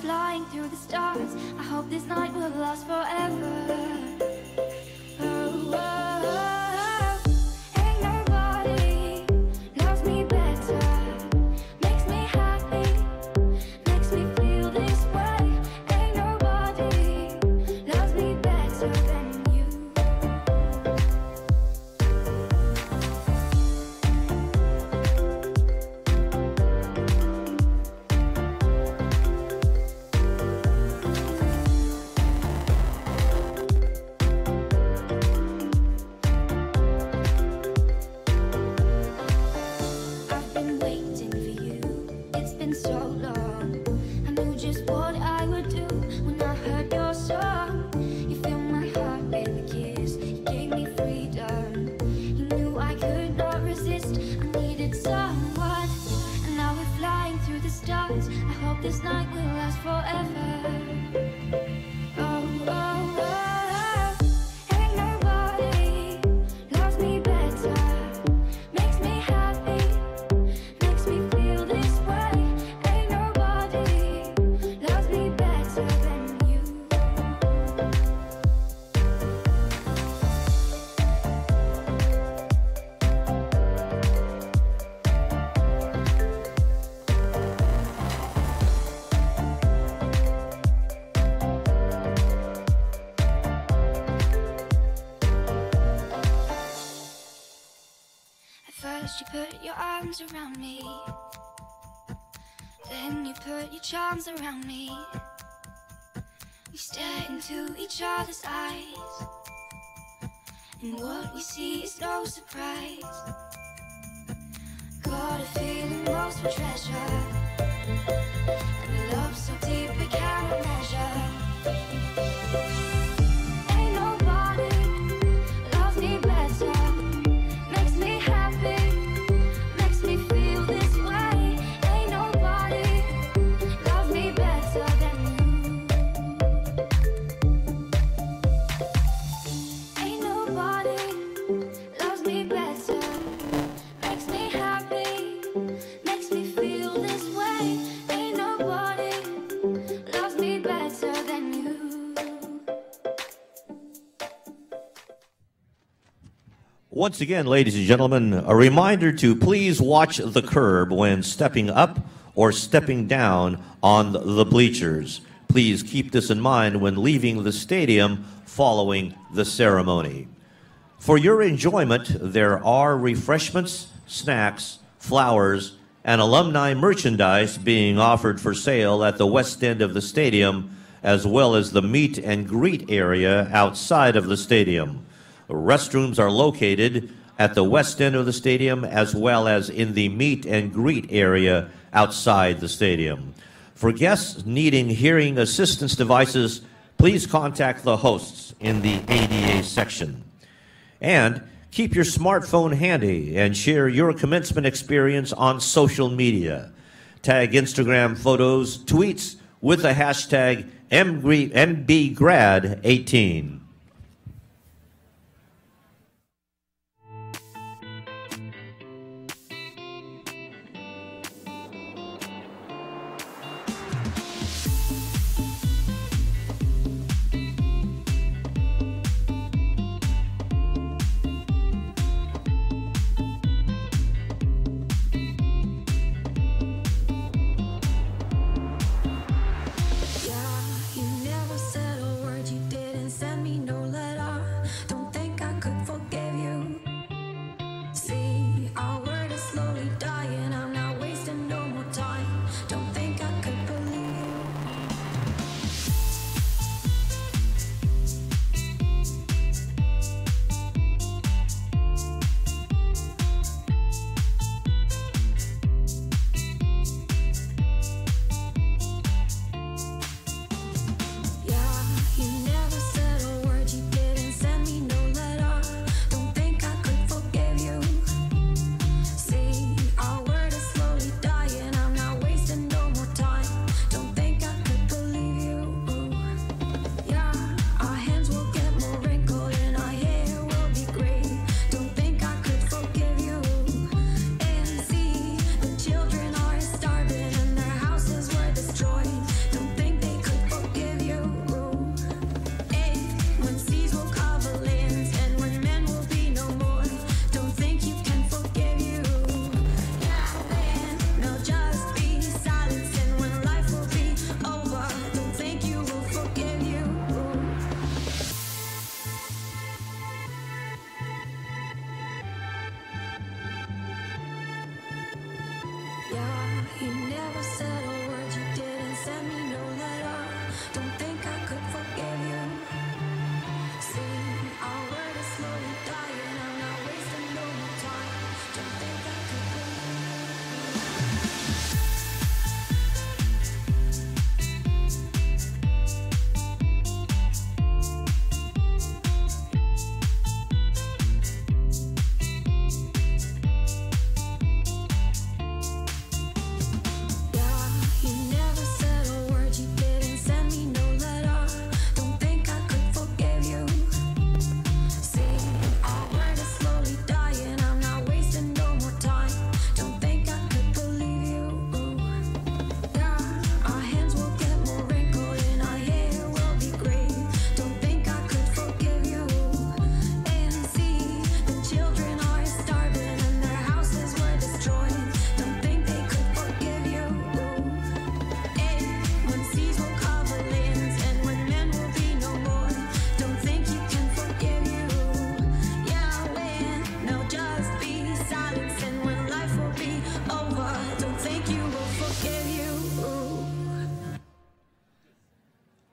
flying through the stars. I hope this night will last forever. Oh, oh, oh. Ain't nobody loves me better. Makes me happy, makes me feel this way. Ain't nobody loves me better than you. I've been waiting for you, it's been so long. I knew just what I would do when I heard your song. You filled my heart with a kiss, you gave me freedom. You knew I could not resist, I needed someone. And now we're flying through the stars. I hope this night will last forever. Oh, oh, oh, oh. Ain't nobody loves me better. Makes me happy, makes me feel this way. Ain't nobody loves me better than you. At first you put your arms around me, then you put your charms around me. We stare into each other's eyes, and what we see is no surprise. Got a feeling lost for treasure, and a love so deep we cannot measure. Ain't nobody loves me better. Makes me happy, makes me feel this way. Ain't nobody loves me better than you. Ain't nobody loves me better. Makes me happy, makes me feel this way. Ain't nobody loves me better than you. Once again, ladies and gentlemen, a reminder to please watch the curb when stepping up or stepping down on the bleachers. Please keep this in mind when leaving the stadium following the ceremony. For your enjoyment, there are refreshments, snacks, flowers, and alumni merchandise being offered for sale at the west end of the stadium, as well as the meet and greet area outside of the stadium. Restrooms are located at the west end of the stadium, as well as in the meet and greet area outside the stadium. For guests needing hearing assistance devices, please contact the hosts in the ADA section. And keep your smartphone handy and share your commencement experience on social media. Tag Instagram photos, tweets with the hashtag MBGrad18. Yeah, you never said a word, you didn't send me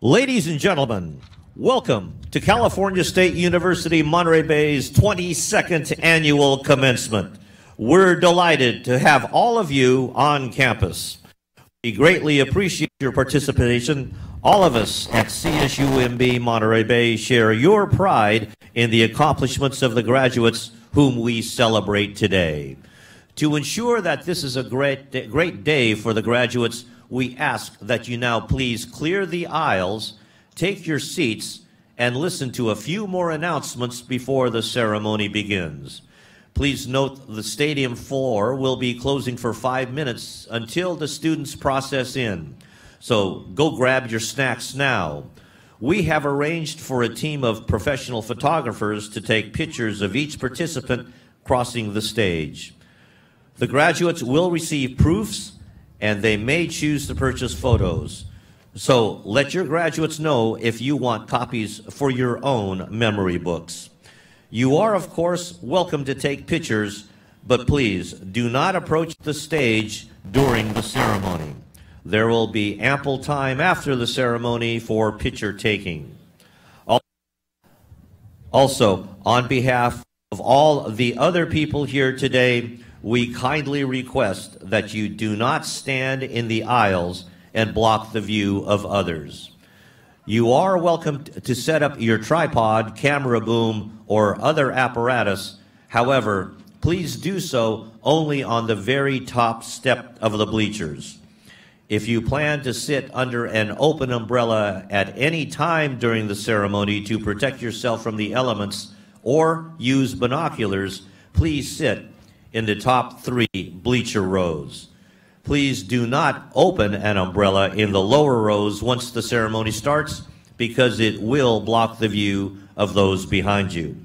Ladies and gentlemen, welcome to California State University Monterey Bay's 22nd annual commencement. We're delighted to have all of you on campus. We greatly appreciate your participation. All of us at CSUMB Monterey Bay share your pride in the accomplishments of the graduates whom we celebrate today. To ensure that this is a great day for the graduates, we ask that you now please clear the aisles, take your seats, and listen to a few more announcements before the ceremony begins. Please note the stadium floor will be closing for 5 minutes until the students process in. So go grab your snacks now. We have arranged for a team of professional photographers to take pictures of each participant crossing the stage. The graduates will receive proofs, and they may choose to purchase photos. So let your graduates know if you want copies for your own memory books. You are, of course, welcome to take pictures, but please do not approach the stage during the ceremony. There will be ample time after the ceremony for picture taking. Also, on behalf of all the other people here today, we kindly request that you do not stand in the aisles and block the view of others. You are welcome to set up your tripod, camera boom, or other apparatus. However, please do so only on the very top step of the bleachers. If you plan to sit under an open umbrella at any time during the ceremony to protect yourself from the elements or use binoculars, please sit in the top 3 bleacher rows. Please do not open an umbrella in the lower rows once the ceremony starts, because it will block the view of those behind you.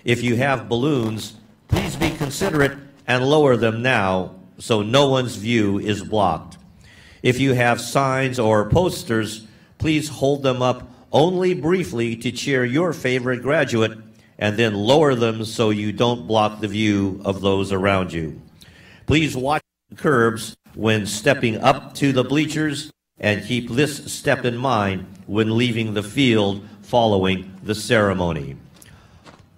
If you have balloons, please be considerate and lower them now so no one's view is blocked. If you have signs or posters, please hold them up only briefly to cheer your favorite graduate, and then lower them so you don't block the view of those around you. Please watch the curbs when stepping up to the bleachers, and keep this step in mind when leaving the field following the ceremony.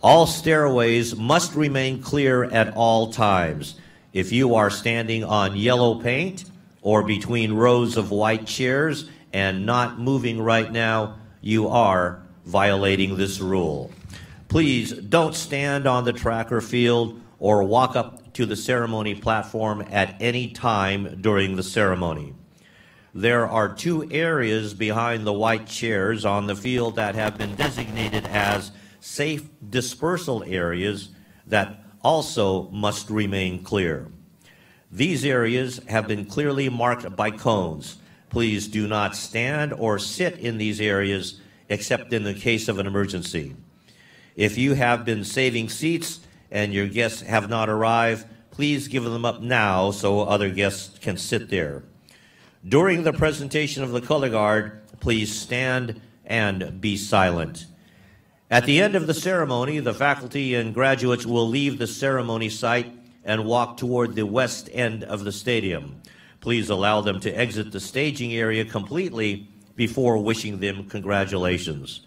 All stairways must remain clear at all times. If you are standing on yellow paint or between rows of white chairs and not moving right now, you are violating this rule. Please don't stand on the track or field or walk up to the ceremony platform at any time during the ceremony. There are 2 areas behind the white chairs on the field that have been designated as safe dispersal areas that also must remain clear. These areas have been clearly marked by cones. Please do not stand or sit in these areas except in the case of an emergency. If you have been saving seats and your guests have not arrived, please give them up now so other guests can sit there. During the presentation of the color guard, please stand and be silent. At the end of the ceremony, the faculty and graduates will leave the ceremony site and walk toward the west end of the stadium. Please allow them to exit the staging area completely before wishing them congratulations.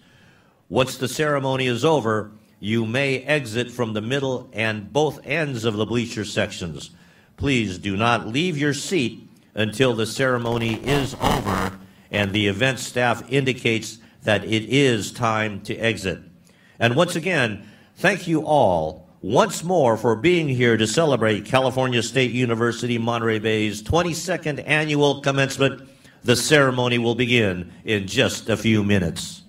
Once the ceremony is over, you may exit from the middle and both ends of the bleacher sections. Please do not leave your seat until the ceremony is over and the event staff indicates that it is time to exit. And once again, thank you all once more for being here to celebrate California State University Monterey Bay's 22nd annual commencement. The ceremony will begin in just a few minutes.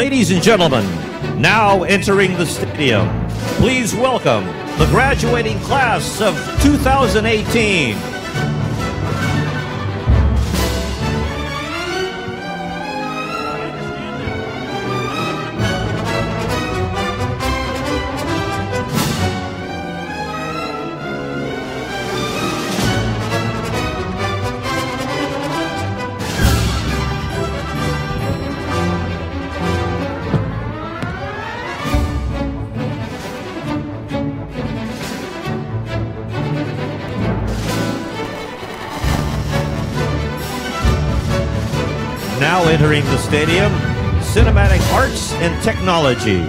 Ladies and gentlemen, now entering the stadium, please welcome the graduating class of 2018. Now entering the stadium, Cinematic Arts and Technology.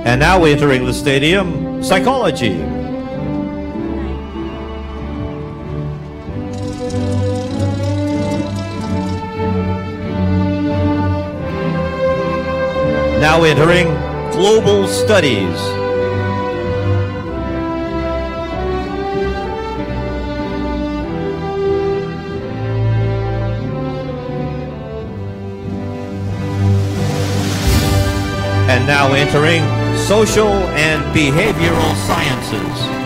And now entering the stadium, Psychology. Now entering Global Studies. And now entering Social and Behavioral Sciences.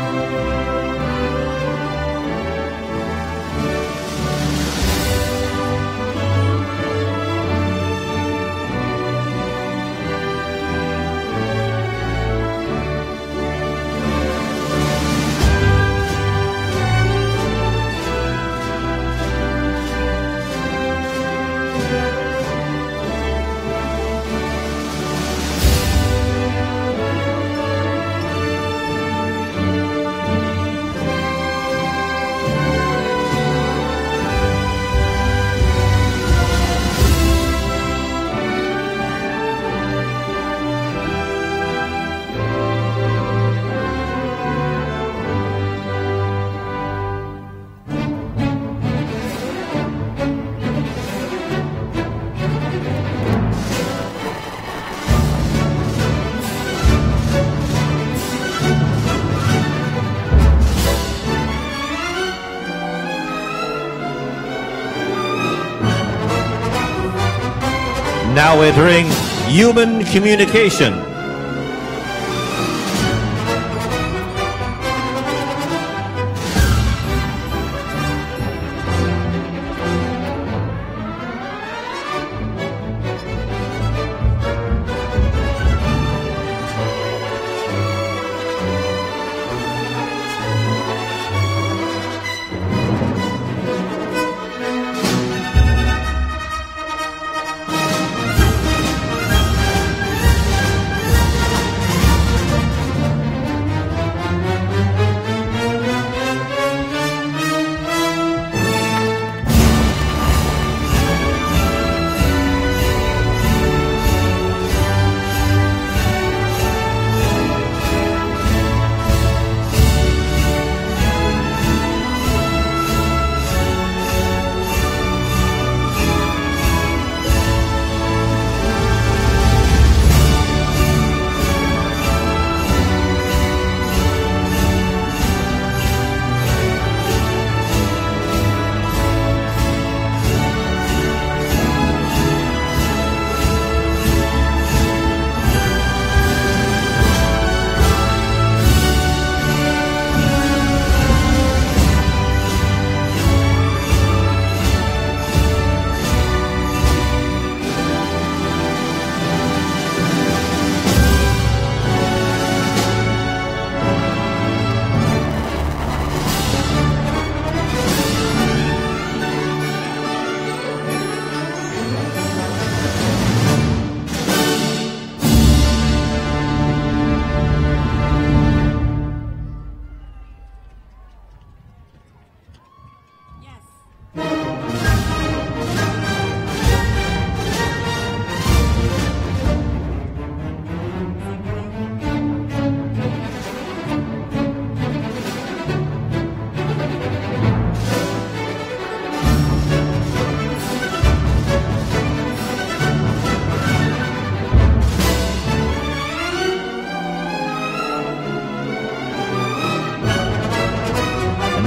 Now entering Human Communication.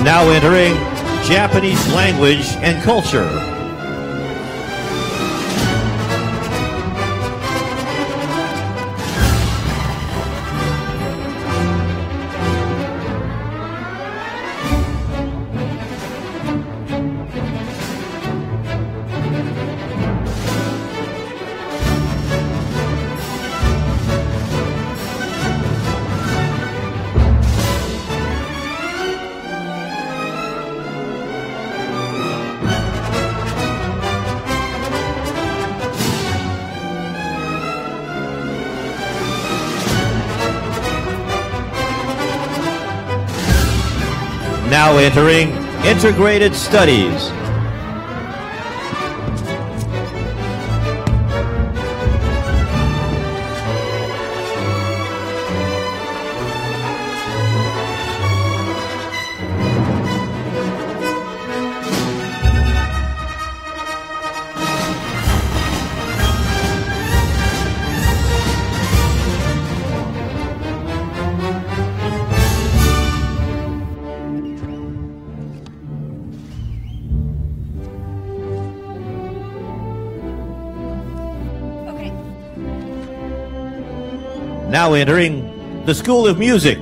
Now entering Japanese language and culture. Now entering integrated studies. Now entering the School of Music.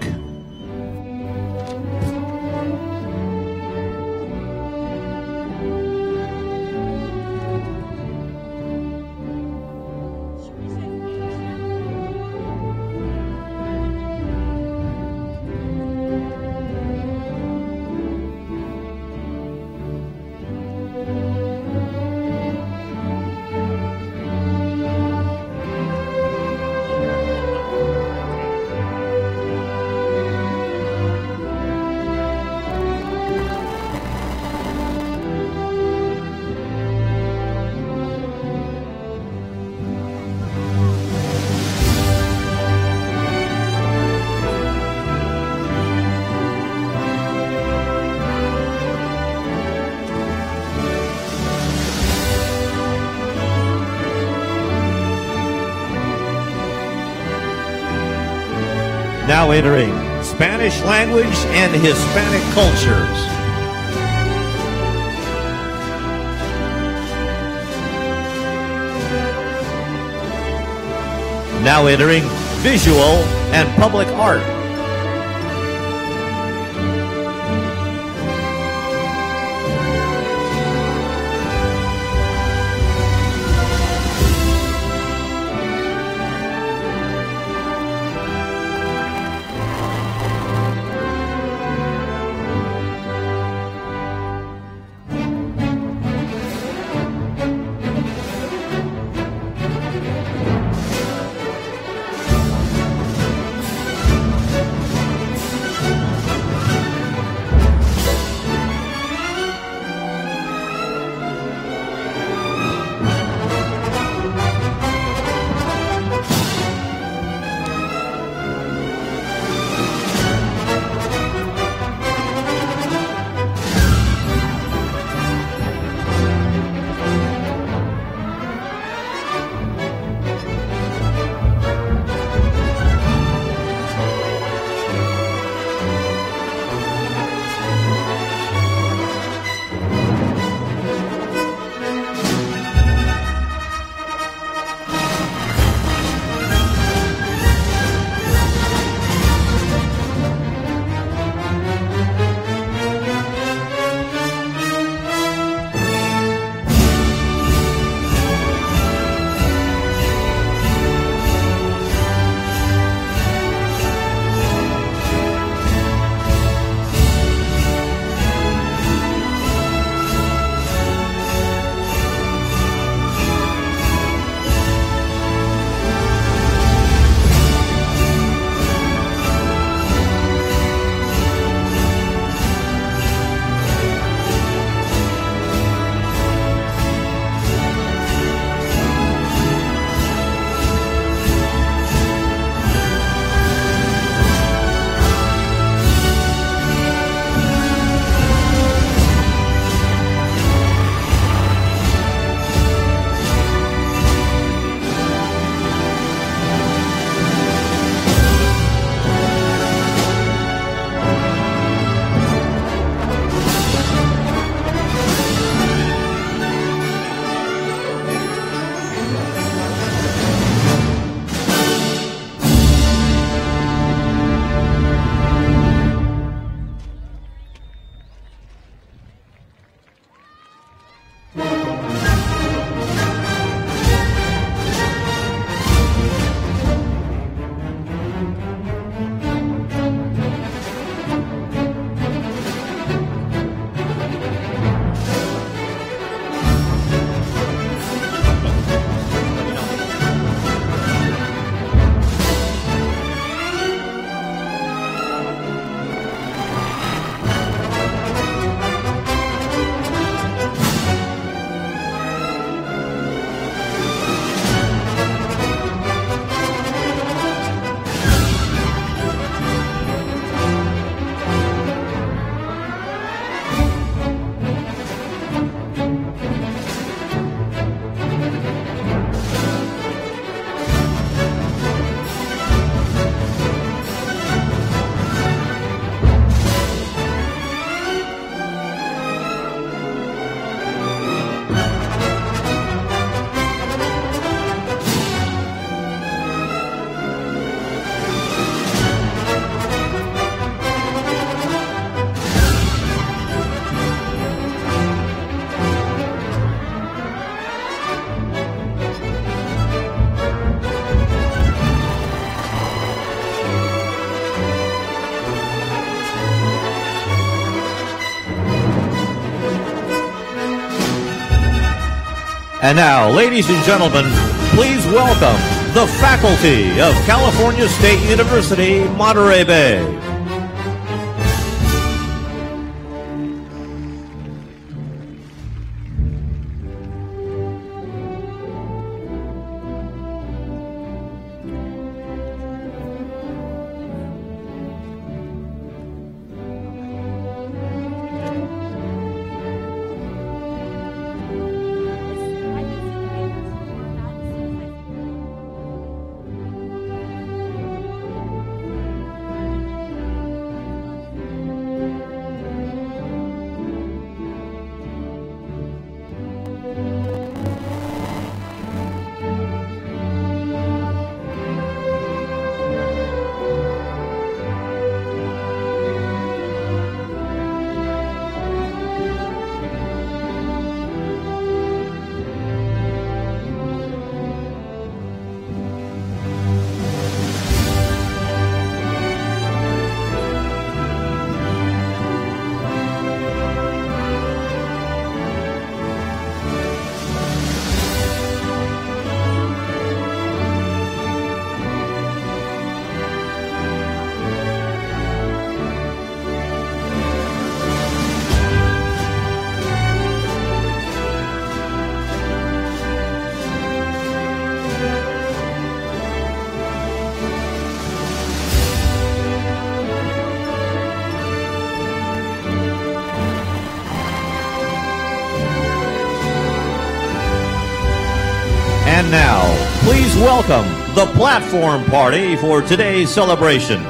Now entering Spanish language and Hispanic cultures. Now entering visual and public art. And now, ladies and gentlemen, please welcome the faculty of California State University, Monterey Bay. And now, please welcome the platform party for today's celebration.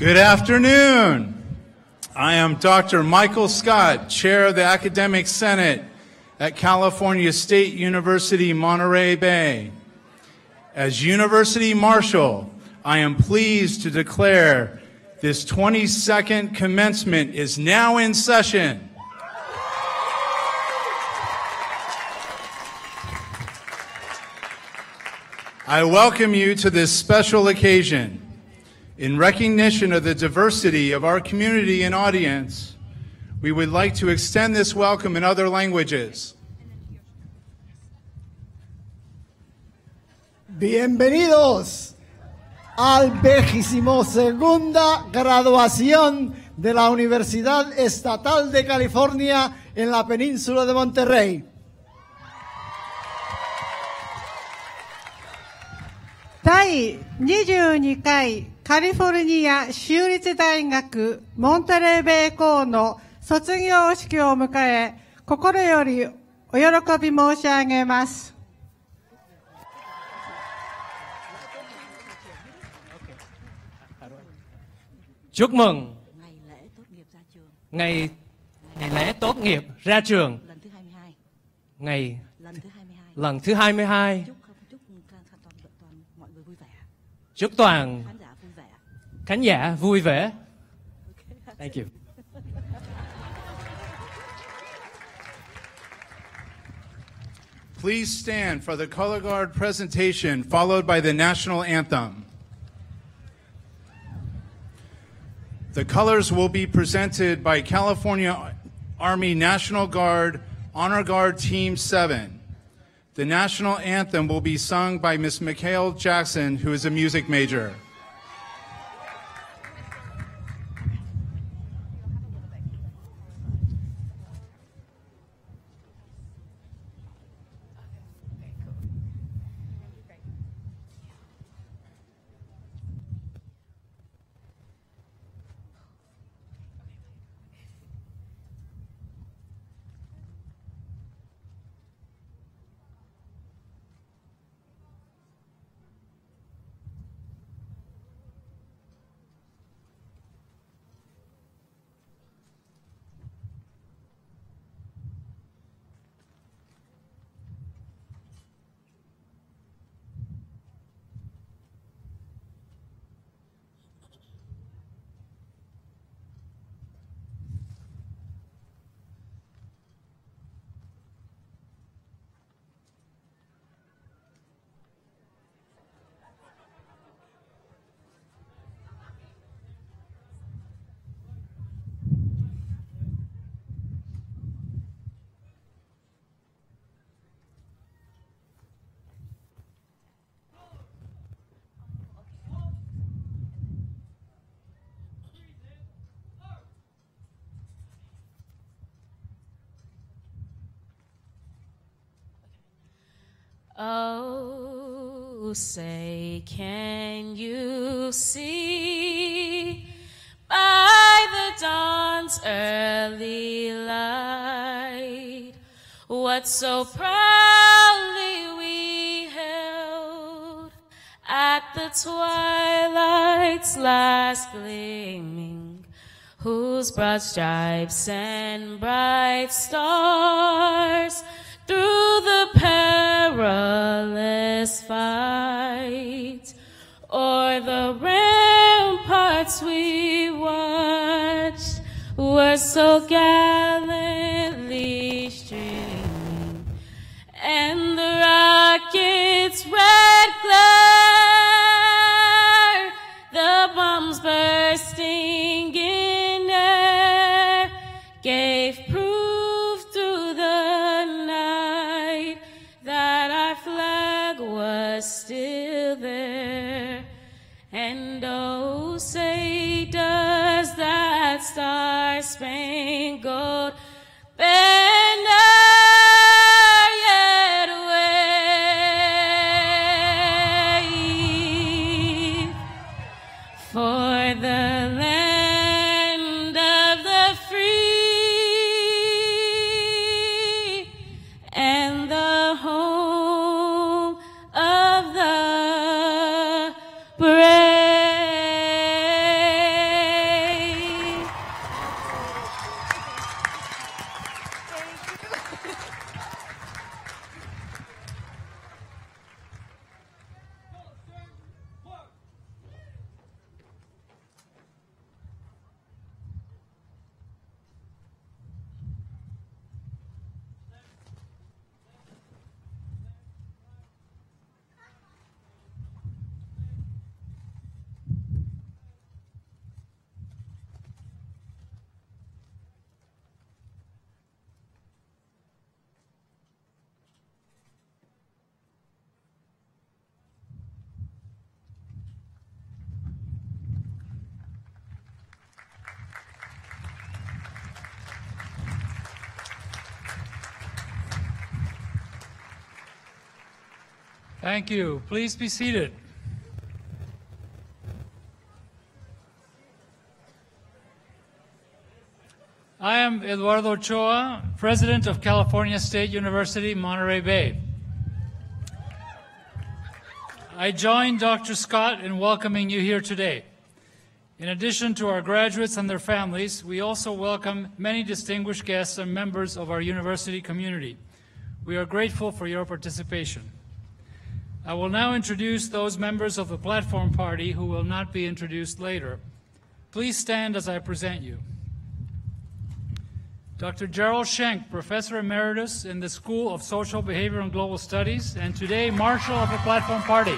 Good afternoon. I am Dr. Michael Scott, Chair of the Academic Senate at California State University, Monterey Bay. As University Marshal, I am pleased to declare this 22nd commencement is now in session. I welcome you to this special occasion. In recognition of the diversity of our community and audience, we would like to extend this welcome in other languages. Bienvenidos al 22ª graduación de la Universidad Estatal de California en la península de Monterrey. 第22回カリフォルニア州立大学モンテレーベイ校の卒業式を迎え、心よりお喜び申し上げます。Chúc mừng ngày lễ tốt nghiệp ra trường lần thứ 22. Chúc toàn khán giả vui vẻ. Thank you. Please stand for the color guard presentation, followed by the national anthem. The colors will be presented by California Army National Guard Honor Guard Team 7. The national anthem will be sung by Miss Mikhail Jackson, who is a music major. Oh, say, can you see by the dawn's early light what so proudly we held at the twilight's last gleaming, whose broad stripes and bright stars through the perilous fight o'er the ramparts we watched were so gallantly streaming, and the rocket's red glare, the bombs bursting in air, gave proof through the night that our flag was still there. And oh, say, does that star-spangled banner yet wave for the land of the free and the home of the brave? Thank you. Please be seated. I am Eduardo Ochoa, President of California State University, Monterey Bay. I join Dr. Scott in welcoming you here today. In addition to our graduates and their families, we also welcome many distinguished guests and members of our university community. We are grateful for your participation. I will now introduce those members of the platform party who will not be introduced later. Please stand as I present you. Dr. Gerald Schenk, Professor Emeritus in the School of Social Behavior and Global Studies, and today Marshal of the Platform Party.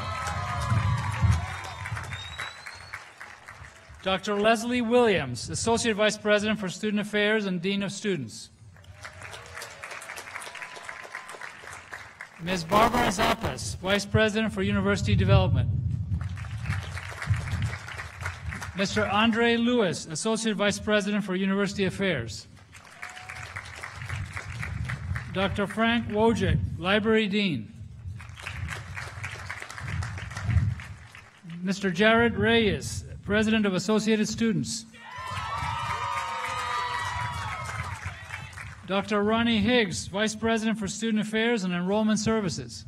Dr. Leslie Williams, Associate Vice President for Student Affairs and Dean of Students. Ms. Barbara Zappas, Vice President for University Development. Mr. Andre Lewis, Associate Vice President for University Affairs. Dr. Frank Wojcik, Library Dean. Mr. Jared Reyes, President of Associated Students. Dr. Ronnie Higgs, Vice President for Student Affairs and Enrollment Services.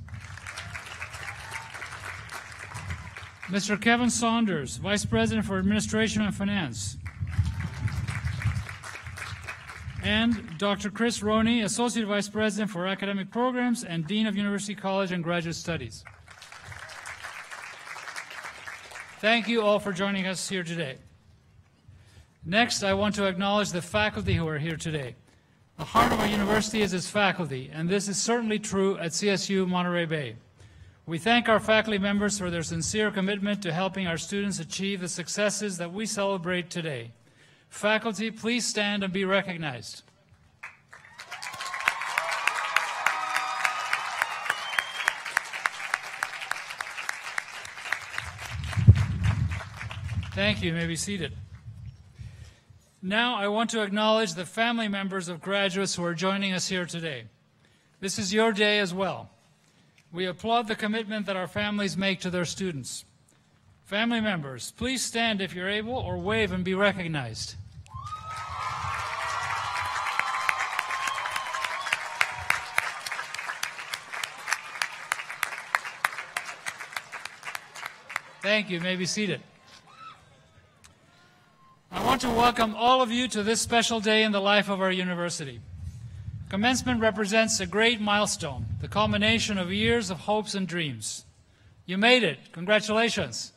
Mr. Kevin Saunders, Vice President for Administration and Finance. And Dr. Chris Roney, Associate Vice President for Academic Programs and Dean of University College and Graduate Studies. Thank you all for joining us here today. Next, I want to acknowledge the faculty who are here today. The heart of our university is its faculty, and this is certainly true at CSU Monterey Bay. We thank our faculty members for their sincere commitment to helping our students achieve the successes that we celebrate today. Faculty, please stand and be recognized. Thank you. You may be seated. Now I want to acknowledge the family members of graduates who are joining us here today. This is your day as well. We applaud the commitment that our families make to their students. Family members, please stand if you're able or wave and be recognized. Thank you. You may be seated. I want to welcome all of you to this special day in the life of our university. Commencement represents a great milestone, the culmination of years of hopes and dreams. You made it. Congratulations.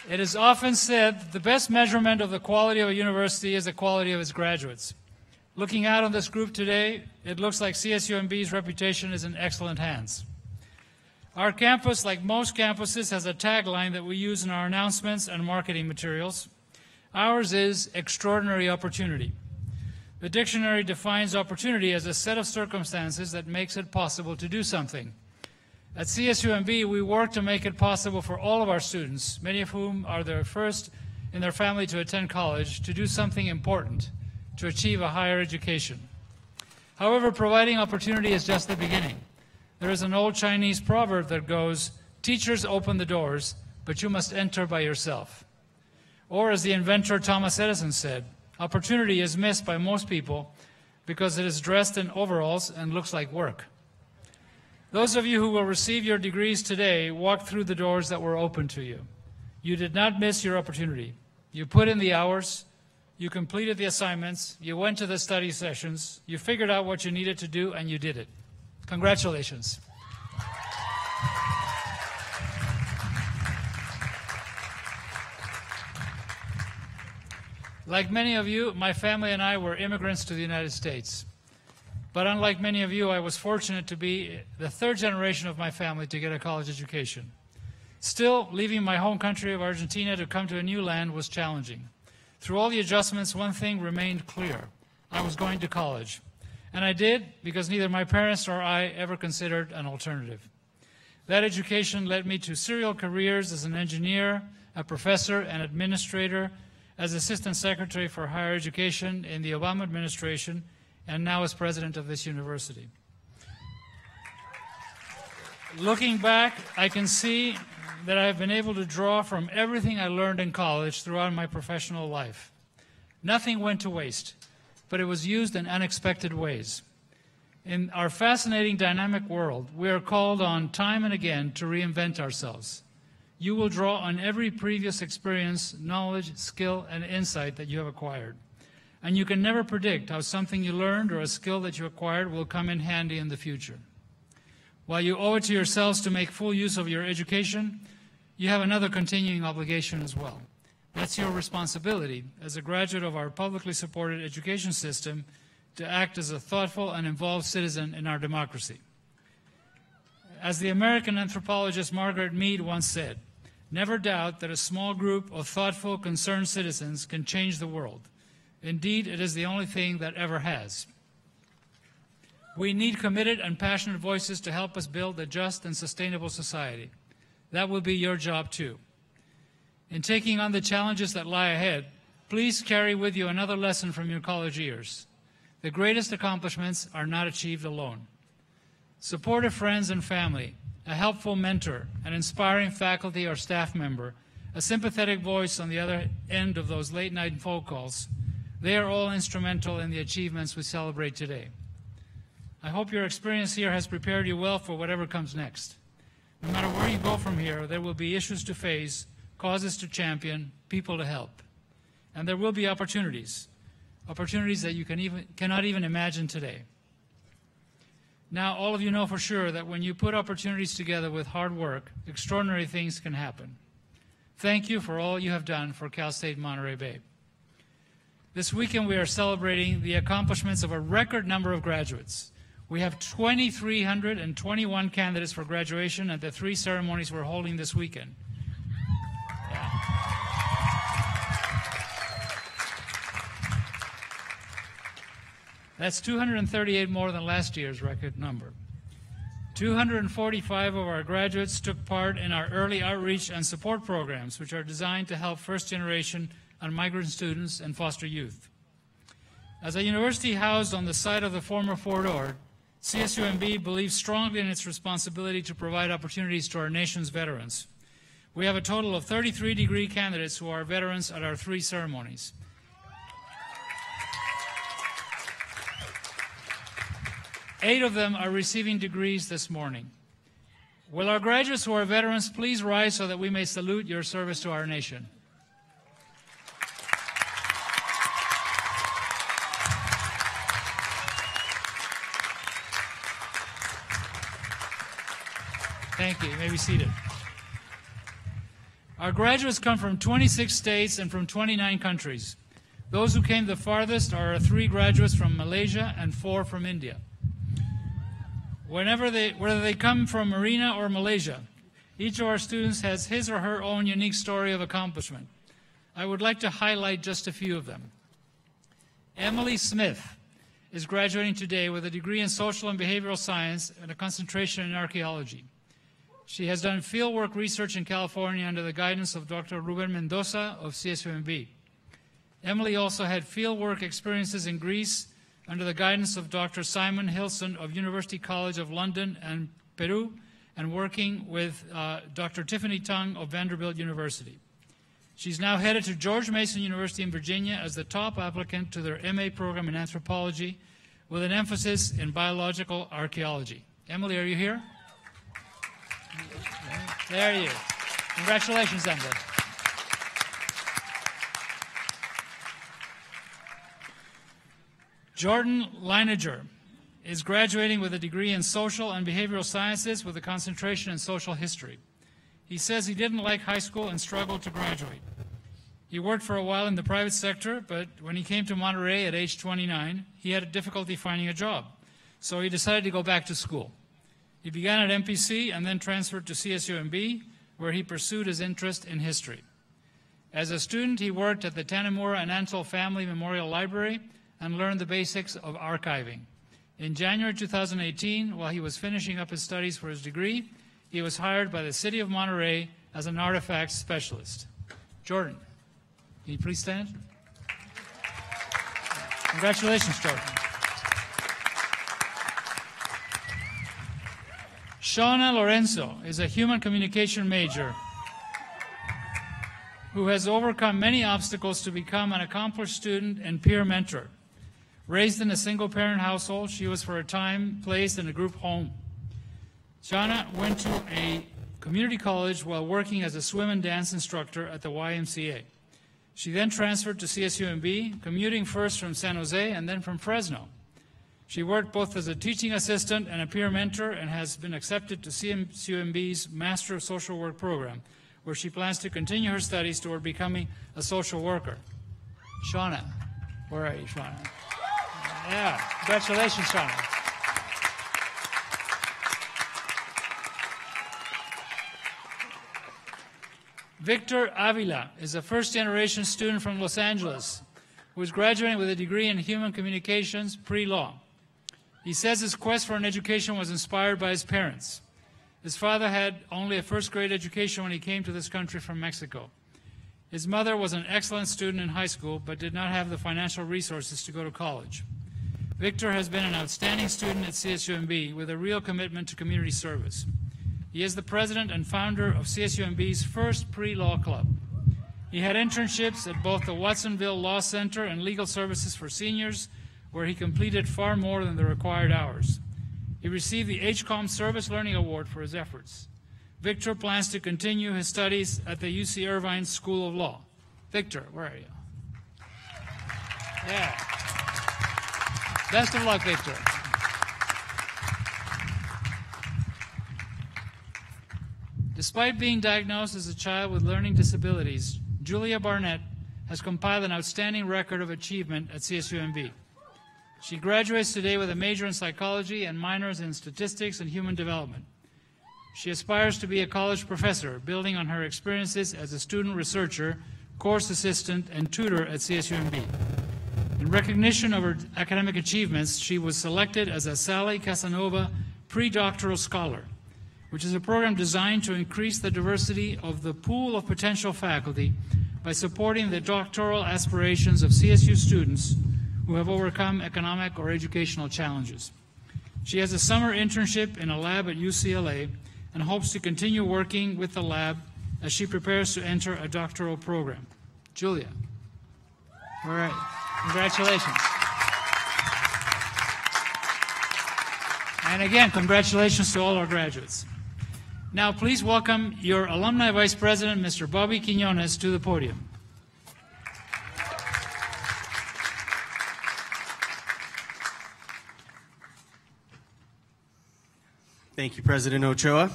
It is often said that the best measurement of the quality of a university is the quality of its graduates. Looking out on this group today, it looks like CSUMB's reputation is in excellent hands. Our campus, like most campuses, has a tagline that we use in our announcements and marketing materials. Ours is extraordinary opportunity. The dictionary defines opportunity as a set of circumstances that makes it possible to do something. At CSUMB, we work to make it possible for all of our students, many of whom are the first in their family to attend college, to do something important, to achieve a higher education. However, providing opportunity is just the beginning. There is an old Chinese proverb that goes, "Teachers open the doors, but you must enter by yourself." Or as the inventor Thomas Edison said, opportunity is missed by most people because it is dressed in overalls and looks like work. Those of you who will receive your degrees today walked through the doors that were open to you. You did not miss your opportunity. You put in the hours, you completed the assignments, you went to the study sessions, you figured out what you needed to do, and you did it. Congratulations. Like many of you, my family and I were immigrants to the United States. But unlike many of you, I was fortunate to be the third generation of my family to get a college education. Still, leaving my home country of Argentina to come to a new land was challenging. Through all the adjustments, one thing remained clear. I was going to college. And I did because neither my parents nor I ever considered an alternative. That education led me to serial careers as an engineer, a professor, and administrator, as Assistant Secretary for Higher Education in the Obama administration, and now as president of this university. Looking back, I can see that I have been able to draw from everything I learned in college throughout my professional life. Nothing went to waste, but it was used in unexpected ways. In our fascinating, dynamic world, we are called on time and again to reinvent ourselves. You will draw on every previous experience, knowledge, skill, and insight that you have acquired. And you can never predict how something you learned or a skill that you acquired will come in handy in the future. While you owe it to yourselves to make full use of your education, you have another continuing obligation as well. That's your responsibility as a graduate of our publicly supported education system to act as a thoughtful and involved citizen in our democracy. As the American anthropologist Margaret Mead once said, "Never doubt that a small group of thoughtful, concerned citizens can change the world. Indeed, it is the only thing that ever has." We need committed and passionate voices to help us build a just and sustainable society. That will be your job too. In taking on the challenges that lie ahead, please carry with you another lesson from your college years. The greatest accomplishments are not achieved alone. Supportive friends and family, a helpful mentor, an inspiring faculty or staff member, a sympathetic voice on the other end of those late-night phone calls, they are all instrumental in the achievements we celebrate today. I hope your experience here has prepared you well for whatever comes next. No matter where you go from here, there will be issues to face, causes to champion, people to help. And there will be opportunities that you cannot even imagine today. Now, all of you know for sure that when you put opportunities together with hard work, extraordinary things can happen. Thank you for all you have done for Cal State Monterey Bay. This weekend we are celebrating the accomplishments of a record number of graduates. We have 2,321 candidates for graduation at the 3 ceremonies we're holding this weekend. That's 238 more than last year's record number. 245 of our graduates took part in our early outreach and support programs, which are designed to help first-generation and migrant students and foster youth. As a university housed on the site of the former Fort Ord, CSUMB believes strongly in its responsibility to provide opportunities to our nation's veterans. We have a total of 33 degree candidates who are veterans at our 3 ceremonies. Eight of them are receiving degrees this morning. Will our graduates who are veterans please rise so that we may salute your service to our nation? Thank you. You may be seated. Our graduates come from 26 states and from 29 countries. Those who came the farthest are our 3 graduates from Malaysia and 4 from India. Whether they come from Marina or Malaysia, each of our students has his or her own unique story of accomplishment. I would like to highlight just a few of them. Emily Smith is graduating today with a degree in social and behavioral science and a concentration in archaeology. She has done fieldwork research in California under the guidance of Dr. Ruben Mendoza of CSUMB. Emily also had fieldwork experiences in Greece under the guidance of Dr. Simon Hilson of University College of London and Peru, and working with Dr. Tiffany Tung of Vanderbilt University. She's now headed to George Mason University in Virginia as the top applicant to their MA program in anthropology with an emphasis in biological archaeology. Emily, are you here? There you are. Congratulations, Emily. Jordan Leininger is graduating with a degree in social and behavioral sciences with a concentration in social history. He says he didn't like high school and struggled to graduate. He worked for a while in the private sector, but when he came to Monterey at age 29, he had difficulty finding a job. So he decided to go back to school. He began at MPC and then transferred to CSUMB, where he pursued his interest in history. As a student, he worked at the Tanimura and Antle Family Memorial Library and learned the basics of archiving. In January 2018, while he was finishing up his studies for his degree, he was hired by the City of Monterey as an artifacts specialist. Jordan, can you please stand? Congratulations, Jordan. Shauna Lorenzo is a human communication major who has overcome many obstacles to become an accomplished student and peer mentor. Raised in a single-parent household, she was for a time placed in a group home. Shauna went to a community college while working as a swim and dance instructor at the YMCA. She then transferred to CSUMB, commuting first from San Jose and then from Fresno. She worked both as a teaching assistant and a peer mentor and has been accepted to CSUMB's Master of Social Work program, where she plans to continue her studies toward becoming a social worker. Shauna, where are you, Shauna? Yeah, congratulations, Shauna. Victor Avila is a first-generation student from Los Angeles who is graduating with a degree in human communications pre-law. He says his quest for an education was inspired by his parents. His father had only a first-grade education when he came to this country from Mexico. His mother was an excellent student in high school but did not have the financial resources to go to college. Victor has been an outstanding student at CSUMB with a real commitment to community service. He is the president and founder of CSUMB's first pre-law club. He had internships at both the Watsonville Law Center and Legal Services for Seniors, where he completed far more than the required hours. He received the HCOM Service Learning Award for his efforts. Victor plans to continue his studies at the UC Irvine School of Law. Victor, where are you? Yeah. Best of luck, Victor. Despite being diagnosed as a child with learning disabilities, Julia Barnett has compiled an outstanding record of achievement at CSUMB. She graduates today with a major in psychology and minors in statistics and human development. She aspires to be a college professor, building on her experiences as a student researcher, course assistant, and tutor at CSUMB. In recognition of her academic achievements, she was selected as a Sally Casanova Pre-Doctoral Scholar, which is a program designed to increase the diversity of the pool of potential faculty by supporting the doctoral aspirations of CSU students who have overcome economic or educational challenges. She has a summer internship in a lab at UCLA and hopes to continue working with the lab as she prepares to enter a doctoral program. Julia. All right. Congratulations. And again, congratulations to all our graduates. Now, please welcome your Alumni Vice President, Mr. Bobby Quiñones, to the podium. Thank you, President Ochoa.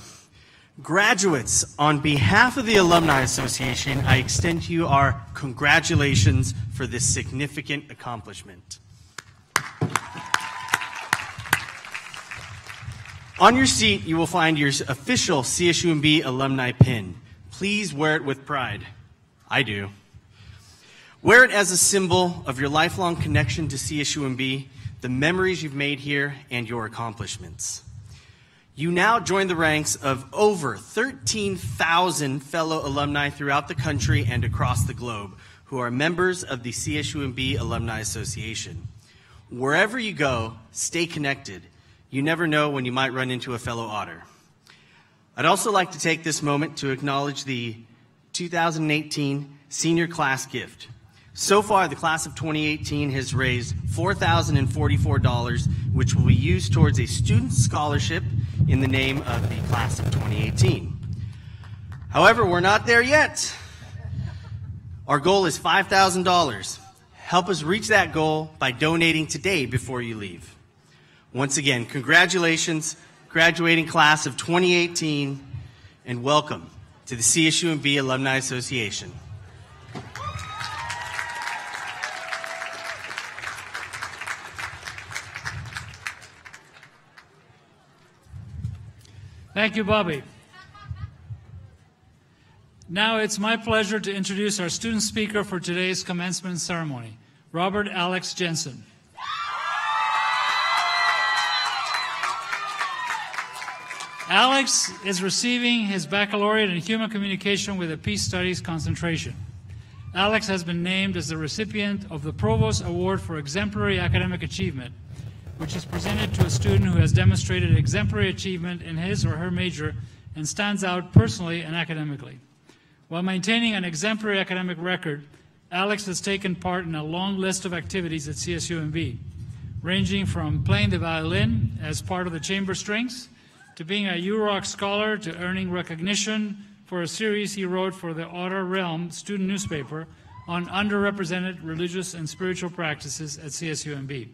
Graduates, on behalf of the Alumni Association, I extend to you our congratulations for this significant accomplishment. On your seat, you will find your official CSUMB alumni pin. Please wear it with pride. I do. Wear it as a symbol of your lifelong connection to CSUMB, the memories you've made here, and your accomplishments. You now join the ranks of over 13,000 fellow alumni throughout the country and across the globe who are members of the CSUMB Alumni Association. Wherever you go, stay connected. You never know when you might run into a fellow otter. I'd also like to take this moment to acknowledge the 2018 senior class gift. So far, the class of 2018 has raised $4,044, which will be used towards a student scholarship in the name of the class of 2018. However, we're not there yet. Our goal is $5,000. Help us reach that goal by donating today before you leave. Once again, congratulations, graduating class of 2018, and welcome to the CSUMB Alumni Association. Thank you, Bobby. Now it's my pleasure to introduce our student speaker for today's commencement ceremony, Robert Alex Jensen. Alex is receiving his baccalaureate in human communication with a peace studies concentration. Alex has been named as the recipient of the Provost Award for Exemplary Academic Achievement, which is presented to a student who has demonstrated exemplary achievement in his or her major and stands out personally and academically. While maintaining an exemplary academic record, Alex has taken part in a long list of activities at CSUMB, ranging from playing the violin as part of the chamber strings, to being a UROC scholar, to earning recognition for a series he wrote for the Outer Realm student newspaper on underrepresented religious and spiritual practices at CSUMB.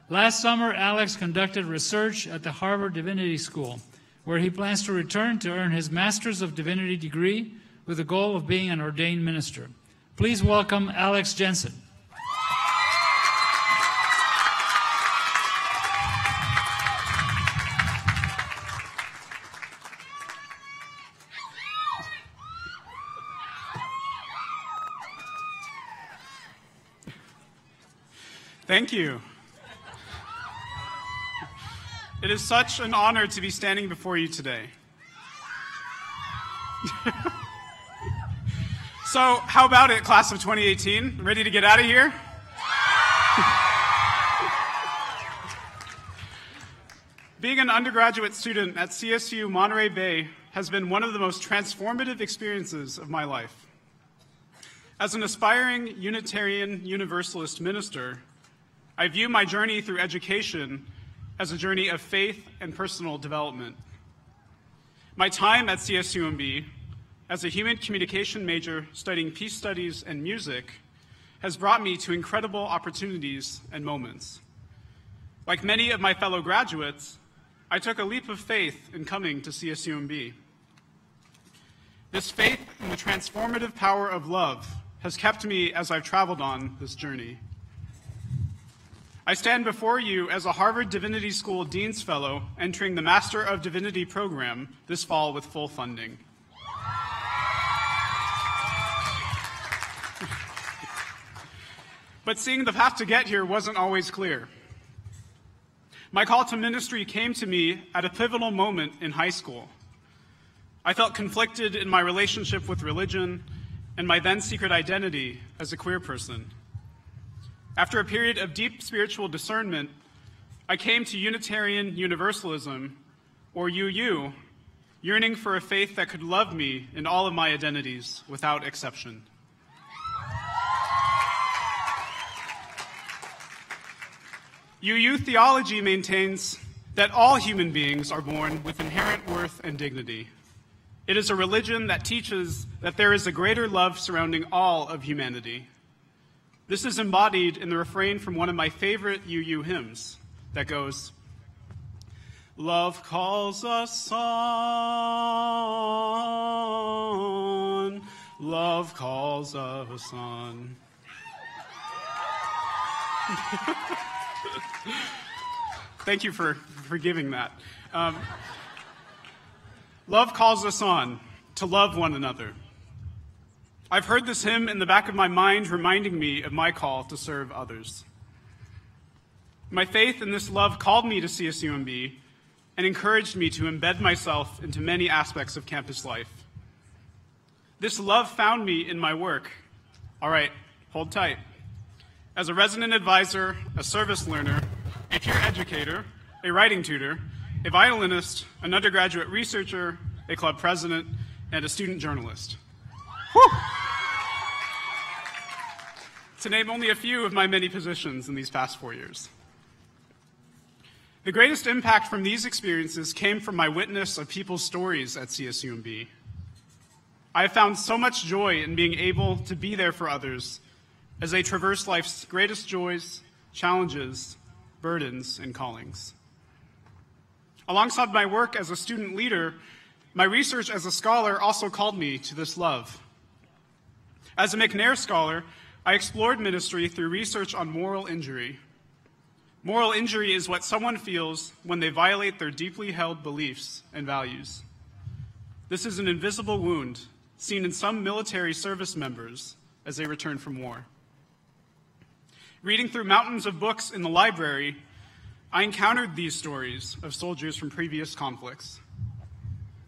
Last summer, Alex conducted research at the Harvard Divinity School, where he plans to return to earn his Master's of Divinity degree with the goal of being an ordained minister. Please welcome Alex Jensen. Thank you. It is such an honor to be standing before you today. So, how about it, class of 2018? Ready to get out of here? Being an undergraduate student at CSU Monterey Bay has been one of the most transformative experiences of my life. As an aspiring Unitarian Universalist minister, I view my journey through education as a journey of faith and personal development. My time at CSUMB as a human communication major studying peace studies and music has brought me to incredible opportunities and moments. Like many of my fellow graduates, I took a leap of faith in coming to CSUMB. This faith in the transformative power of love has kept me as I've traveled on this journey. I stand before you as a Harvard Divinity School Dean's Fellow entering the Master of Divinity program this fall with full funding. But seeing the path to get here wasn't always clear. My call to ministry came to me at a pivotal moment in high school. I felt conflicted in my relationship with religion and my then secret identity as a queer person. After a period of deep spiritual discernment, I came to Unitarian Universalism, or UU, yearning for a faith that could love me in all of my identities without exception. UU theology maintains that all human beings are born with inherent worth and dignity. It is a religion that teaches that there is a greater love surrounding all of humanity. This is embodied in the refrain from one of my favorite UU hymns that goes, "Love calls us on, love calls us on." Thank you for giving that. Love calls us on to love one another. I've heard this hymn in the back of my mind reminding me of my call to serve others. My faith in this love called me to CSUMB and encouraged me to embed myself into many aspects of campus life. This love found me in my work. All right, hold tight. As a resident advisor, a service learner, a peer educator, a writing tutor, a violinist, an undergraduate researcher, a club president, and a student journalist. To name only a few of my many positions in these past 4 years. The greatest impact from these experiences came from my witness of people's stories at CSUMB. I have found so much joy in being able to be there for others as they traverse life's greatest joys, challenges, burdens, and callings. Alongside my work as a student leader, my research as a scholar also called me to this love. As a McNair scholar, I explored ministry through research on moral injury. Moral injury is what someone feels when they violate their deeply held beliefs and values. This is an invisible wound seen in some military service members as they return from war. Reading through mountains of books in the library, I encountered these stories of soldiers from previous conflicts.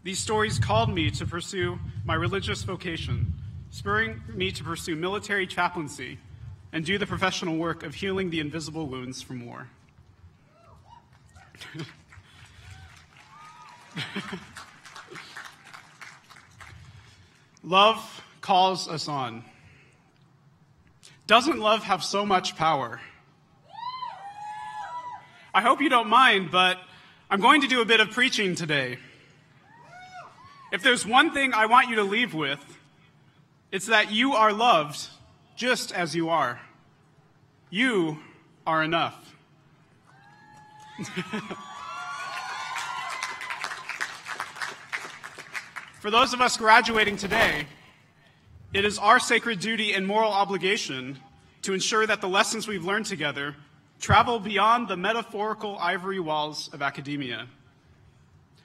These stories called me to pursue my religious vocation, spurring me to pursue military chaplaincy and do the professional work of healing the invisible wounds from war. Love calls us on. Doesn't love have so much power? I hope you don't mind, but I'm going to do a bit of preaching today. If there's one thing I want you to leave with, it's that you are loved just as you are. You are enough. For those of us graduating today, it is our sacred duty and moral obligation to ensure that the lessons we've learned together travel beyond the metaphorical ivory walls of academia.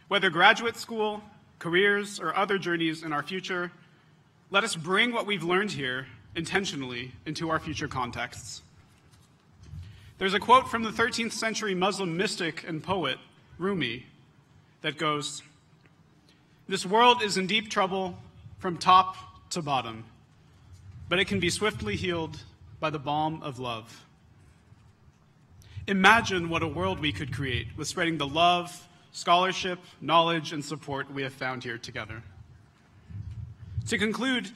Whether graduate school, careers, or other journeys in our future, let us bring what we've learned here intentionally into our future contexts. There's a quote from the 13th century Muslim mystic and poet, Rumi, that goes, "This world is in deep trouble from top to bottom, but it can be swiftly healed by the balm of love." Imagine what a world we could create with spreading the love, scholarship, knowledge, and support we have found here together. To conclude,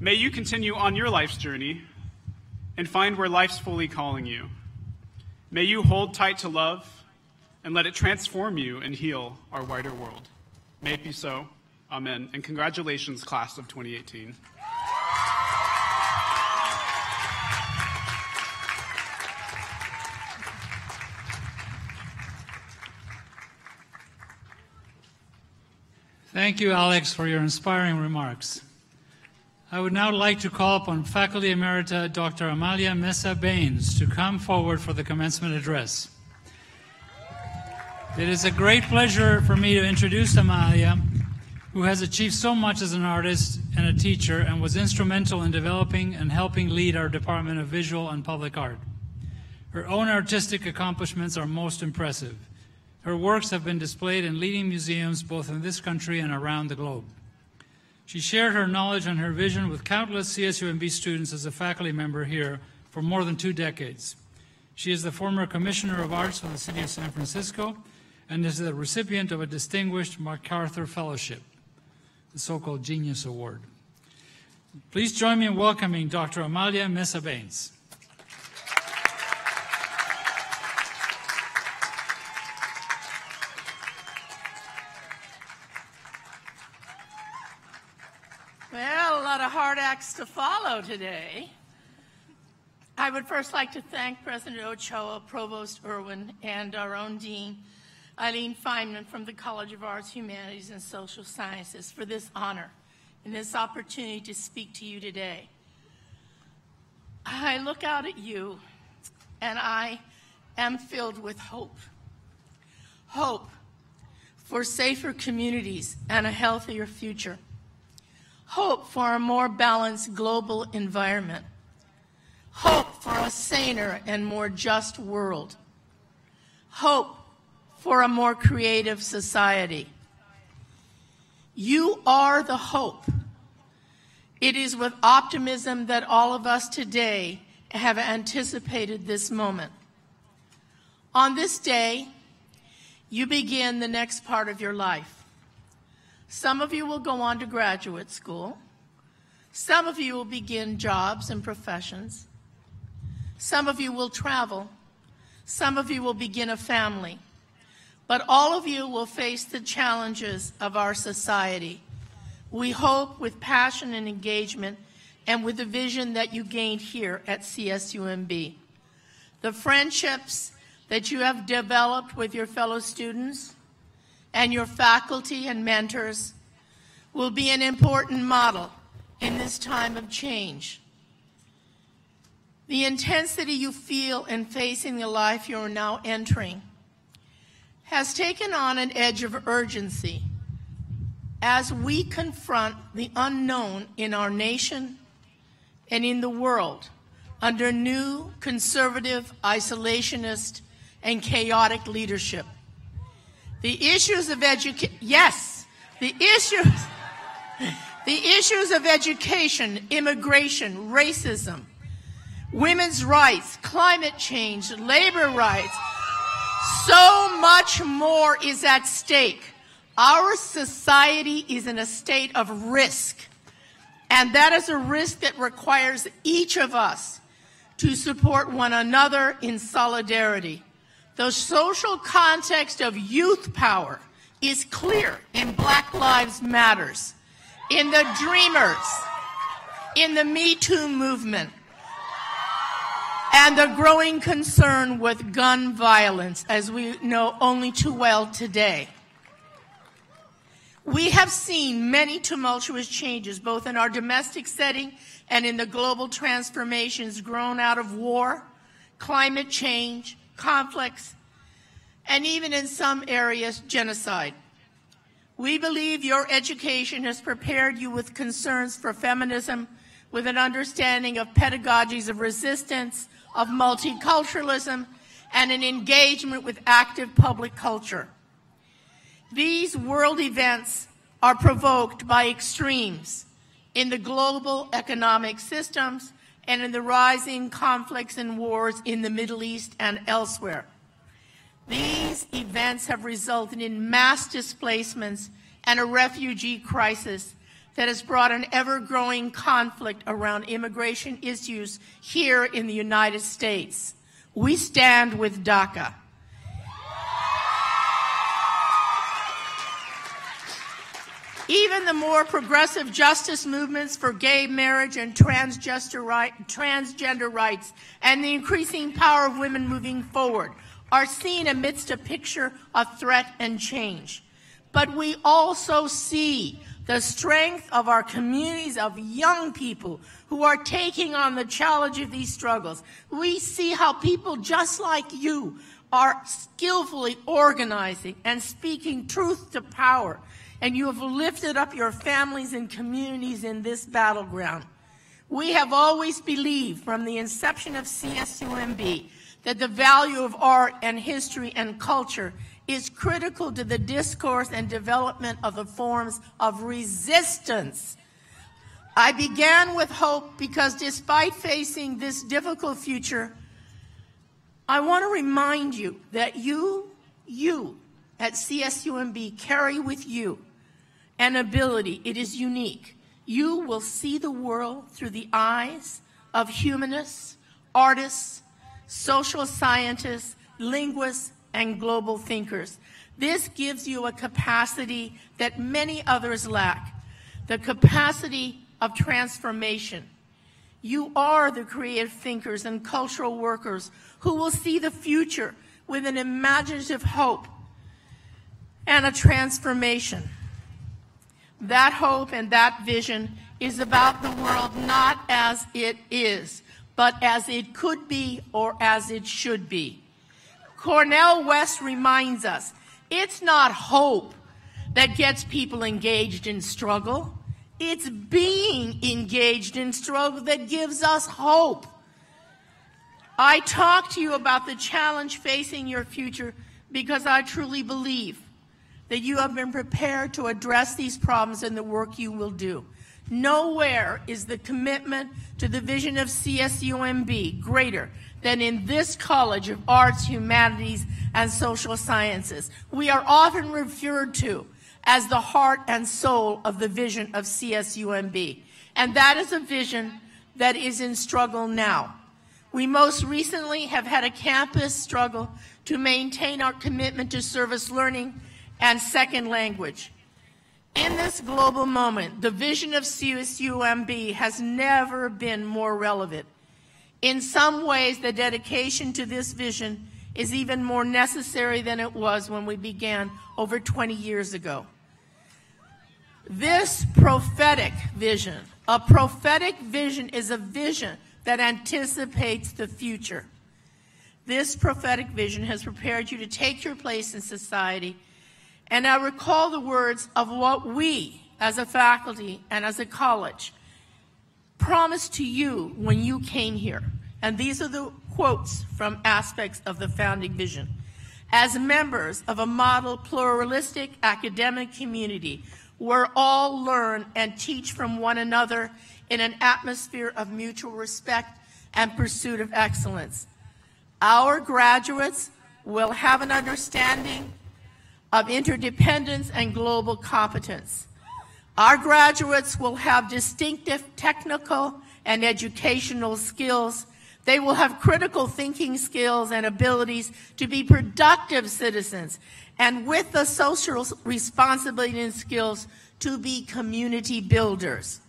may you continue on your life's journey and find where life's fully calling you. May you hold tight to love and let it transform you and heal our wider world. May it be so. Amen. And congratulations, class of 2018. Thank you, Alex, for your inspiring remarks. I would now like to call upon Faculty Emerita Dr. Amalia Mesa Baines to come forward for the commencement address. It is a great pleasure for me to introduce Amalia, who has achieved so much as an artist and a teacher and was instrumental in developing and helping lead our Department of Visual and Public Art. Her own artistic accomplishments are most impressive. Her works have been displayed in leading museums both in this country and around the globe. She shared her knowledge and her vision with countless CSUMB students as a faculty member here for more than 2 decades. She is the former Commissioner of Arts for the City of San Francisco and is the recipient of a distinguished MacArthur Fellowship, the so-called Genius Award. Please join me in welcoming Dr. Amalia Mesa Baines. Well, a lot of hard acts to follow today. I would first like to thank President Ochoa, Provost Irwin, and our own Dean, Eileen Feynman from the College of Arts, Humanities, and Social Sciences for this honor and this opportunity to speak to you today. I look out at you and I am filled with hope. Hope for safer communities and a healthier future. Hope for a more balanced global environment. Hope for a saner and more just world. Hope for a more creative society. You are the hope. It is with optimism that all of us today have anticipated this moment. On this day, you begin the next part of your life. Some of you will go on to graduate school. Some of you will begin jobs and professions. Some of you will travel. Some of you will begin a family. But all of you will face the challenges of our society. We hope with passion and engagement and with the vision that you gained here at CSUMB. The friendships that you have developed with your fellow students and your faculty and mentors will be an important model in this time of change. The intensity you feel in facing the life you are now entering has taken on an edge of urgency as we confront the unknown in our nation and in the world under new, conservative, isolationist, and chaotic leadership. The issues of education, immigration, racism, women's rights, climate change, labor rights, so much more is at stake. Our society is in a state of risk, And that is a risk that requires each of us to support one another in solidarity. The social context of youth power is clear in Black Lives Matters, in the Dreamers, in the Me Too movement, and the growing concern with gun violence, as we know only too well today. We have seen many tumultuous changes, both in our domestic setting and in the global transformations grown out of war, climate change, conflicts, and even in some areas, genocide. We believe your education has prepared you with concerns for feminism, with an understanding of pedagogies of resistance, of multiculturalism, and an engagement with active public culture. These world events are provoked by extremes in the global economic systems and in the rising conflicts and wars in the Middle East and elsewhere. These events have resulted in mass displacements and a refugee crisis that has brought an ever-growing conflict around immigration issues here in the United States. We stand with DACA. Even the more progressive justice movements for gay marriage and transgender rights and the increasing power of women moving forward are seen amidst a picture of threat and change. But we also see the strength of our communities of young people who are taking on the challenge of these struggles. We see how people just like you are skillfully organizing and speaking truth to power, and you have lifted up your families and communities in this battleground. We have always believed from the inception of CSUMB that the value of art and history and culture is critical to the discourse and development of the forms of resistance. I began with hope because despite facing this difficult future, I want to remind you that you at CSUMB carry with you an ability. It is unique. You will see the world through the eyes of humanists, artists, social scientists, linguists, and global thinkers. This gives you a capacity that many others lack, the capacity of transformation. You are the creative thinkers and cultural workers who will see the future with an imaginative hope and a transformation. That hope and that vision is about the world not as it is, but as it could be or as it should be. Cornel West reminds us, it's not hope that gets people engaged in struggle. It's being engaged in struggle that gives us hope. I talk to you about the challenge facing your future because I truly believe that you have been prepared to address these problems in the work you will do. Nowhere is the commitment to the vision of CSUMB greater than in this College of Arts, Humanities, and Social Sciences. We are often referred to as the heart and soul of the vision of CSUMB, and that is a vision that is in struggle now. We most recently have had a campus struggle to maintain our commitment to service learning and second language. In this global moment, the vision of CSUMB has never been more relevant. In some ways, the dedication to this vision is even more necessary than it was when we began over 20 years ago. This prophetic vision, a prophetic vision is a vision that anticipates the future. This prophetic vision has prepared you to take your place in society. And I recall the words of what we, as a faculty and as a college, promised to you when you came here. And these are the quotes from aspects of the founding vision. As members of a model pluralistic academic community where all learn and teach from one another in an atmosphere of mutual respect and pursuit of excellence, our graduates will have an understanding of interdependence and global competence. Our graduates will have distinctive technical and educational skills. They will have critical thinking skills and abilities to be productive citizens, and with the social responsibility and skills to be community builders.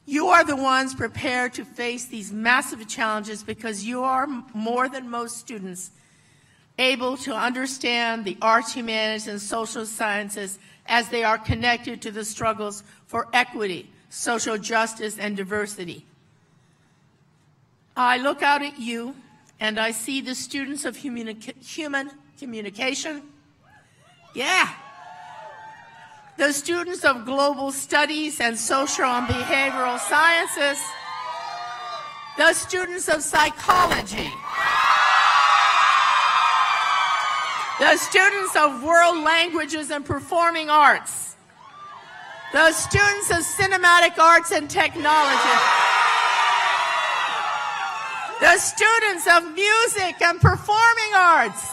You are the ones prepared to face these massive challenges because you are, more than most students, able to understand the arts, humanities, and social sciences as they are connected to the struggles for equity, social justice, and diversity. I look out at you and I see the students of human communication. Yeah. The students of global studies and social and behavioral sciences. The students of psychology. The students of world languages and performing arts. The students of cinematic arts and technology. The students of music and performing arts.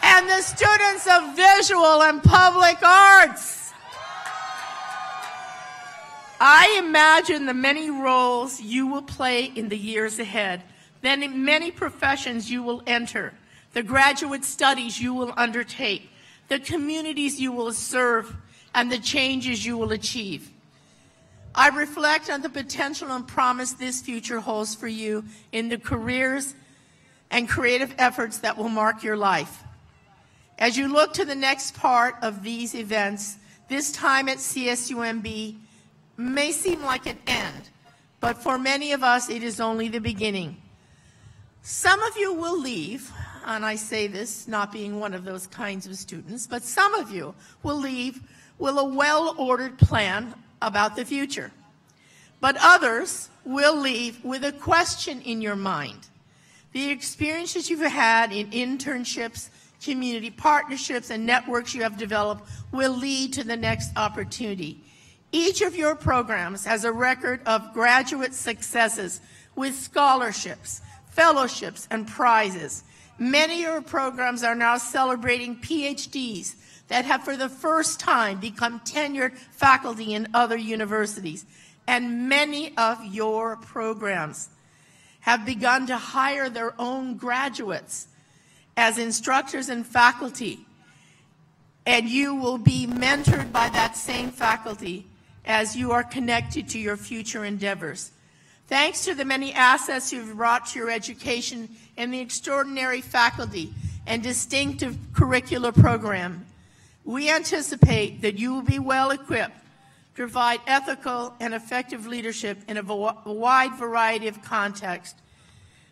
And the students of visual and public arts. I imagine the many roles you will play in the years ahead, then in many professions you will enter, the graduate studies you will undertake, the communities you will serve, and the changes you will achieve. I reflect on the potential and promise this future holds for you in the careers and creative efforts that will mark your life. As you look to the next part of these events, this time at CSUMB may seem like an end, but for many of us it is only the beginning. Some of you will leave, and I say this not being one of those kinds of students, but some of you will leave with a well-ordered plan about the future. But others will leave with a question in your mind. The experiences you've had in internships, community partnerships, and networks you have developed will lead to the next opportunity. Each of your programs has a record of graduate successes with scholarships, fellowships, and prizes. Many of your programs are now celebrating PhDs that have for the first time become tenured faculty in other universities. And many of your programs have begun to hire their own graduates as instructors and faculty, and you will be mentored by that same faculty as you are connected to your future endeavors. Thanks to the many assets you've brought to your education and the extraordinary faculty and distinctive curricular program, we anticipate that you will be well equipped to provide ethical and effective leadership in a wide variety of contexts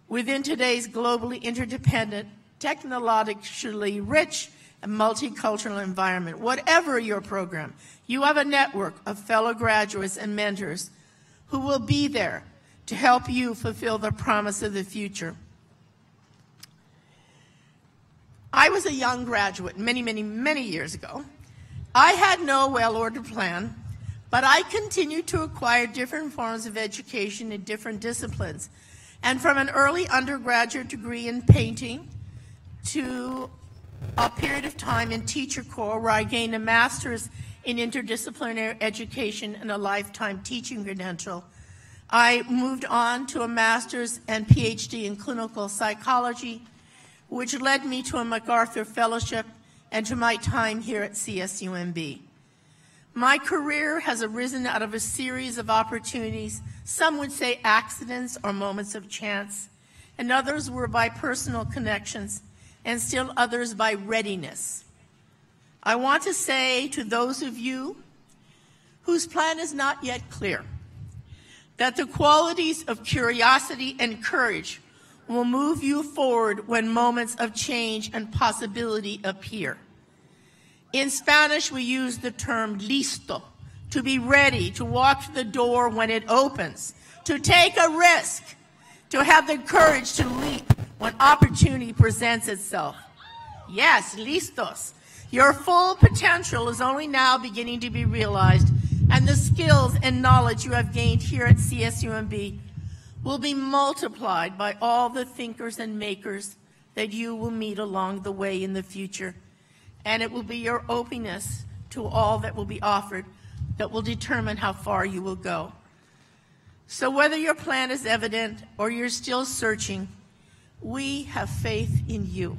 within today's globally interdependent, technologically rich, and multicultural environment. Whatever your program, you have a network of fellow graduates and mentors who will be there to help you fulfill the promise of the future. I was a young graduate many years ago. I had no well-ordered plan, but I continued to acquire different forms of education in different disciplines. And from an early undergraduate degree in painting to a period of time in Teacher Corps where I gained a master's in interdisciplinary education and a lifetime teaching credential, I moved on to a master's and PhD in clinical psychology, which led me to a MacArthur Fellowship and to my time here at CSUMB. My career has arisen out of a series of opportunities, some would say accidents or moments of chance, and others were by personal connections, and still others by readiness. I want to say to those of you whose plan is not yet clear, that the qualities of curiosity and courage will move you forward when moments of change and possibility appear. In Spanish, we use the term listo, to be ready, to walk to the door when it opens, to take a risk, to have the courage to leap when opportunity presents itself. Yes, listos. Your full potential is only now beginning to be realized, and the skills and knowledge you have gained here at CSUMB will be multiplied by all the thinkers and makers that you will meet along the way in the future. And it will be your openness to all that will be offered that will determine how far you will go. So whether your plan is evident or you're still searching, we have faith in you.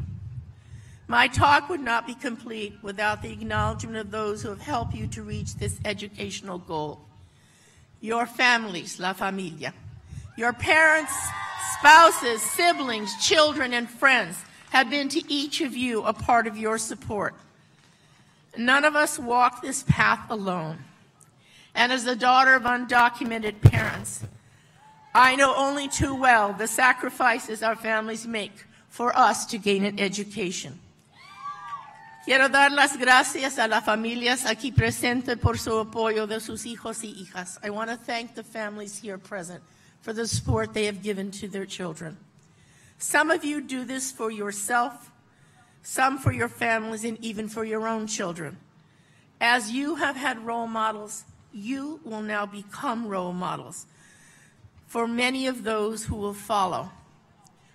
My talk would not be complete without the acknowledgement of those who have helped you to reach this educational goal. Your families, la familia. Your parents, spouses, siblings, children, and friends have been to each of you a part of your support. None of us walk this path alone. And as the daughter of undocumented parents, I know only too well the sacrifices our families make for us to gain an education. Quiero dar las gracias a las familias aquí presentes por su apoyo de sus hijos y hijas. I want to thank the families here present for the support they have given to their children. Some of you do this for yourself, some for your families, and even for your own children. As you have had role models, you will now become role models for many of those who will follow.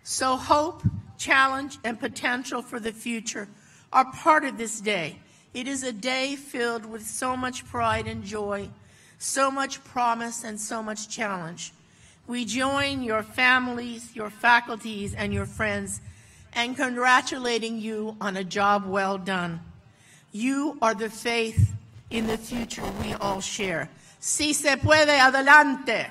So hope, challenge, and potential for the future are part of this day. It is a day filled with so much pride and joy, so much promise, and so much challenge. We join your families, your faculties, and your friends in congratulating you on a job well done. You are the faith in the future we all share. Si se puede, adelante.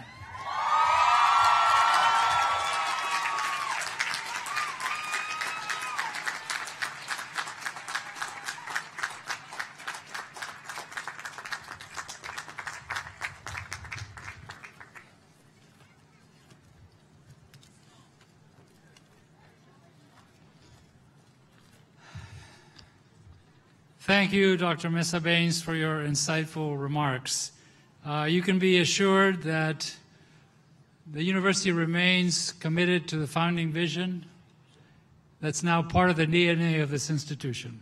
Thank you, Dr. Mesa Baines, for your insightful remarks. You can be assured that the university remains committed to the founding vision that's now part of the DNA of this institution.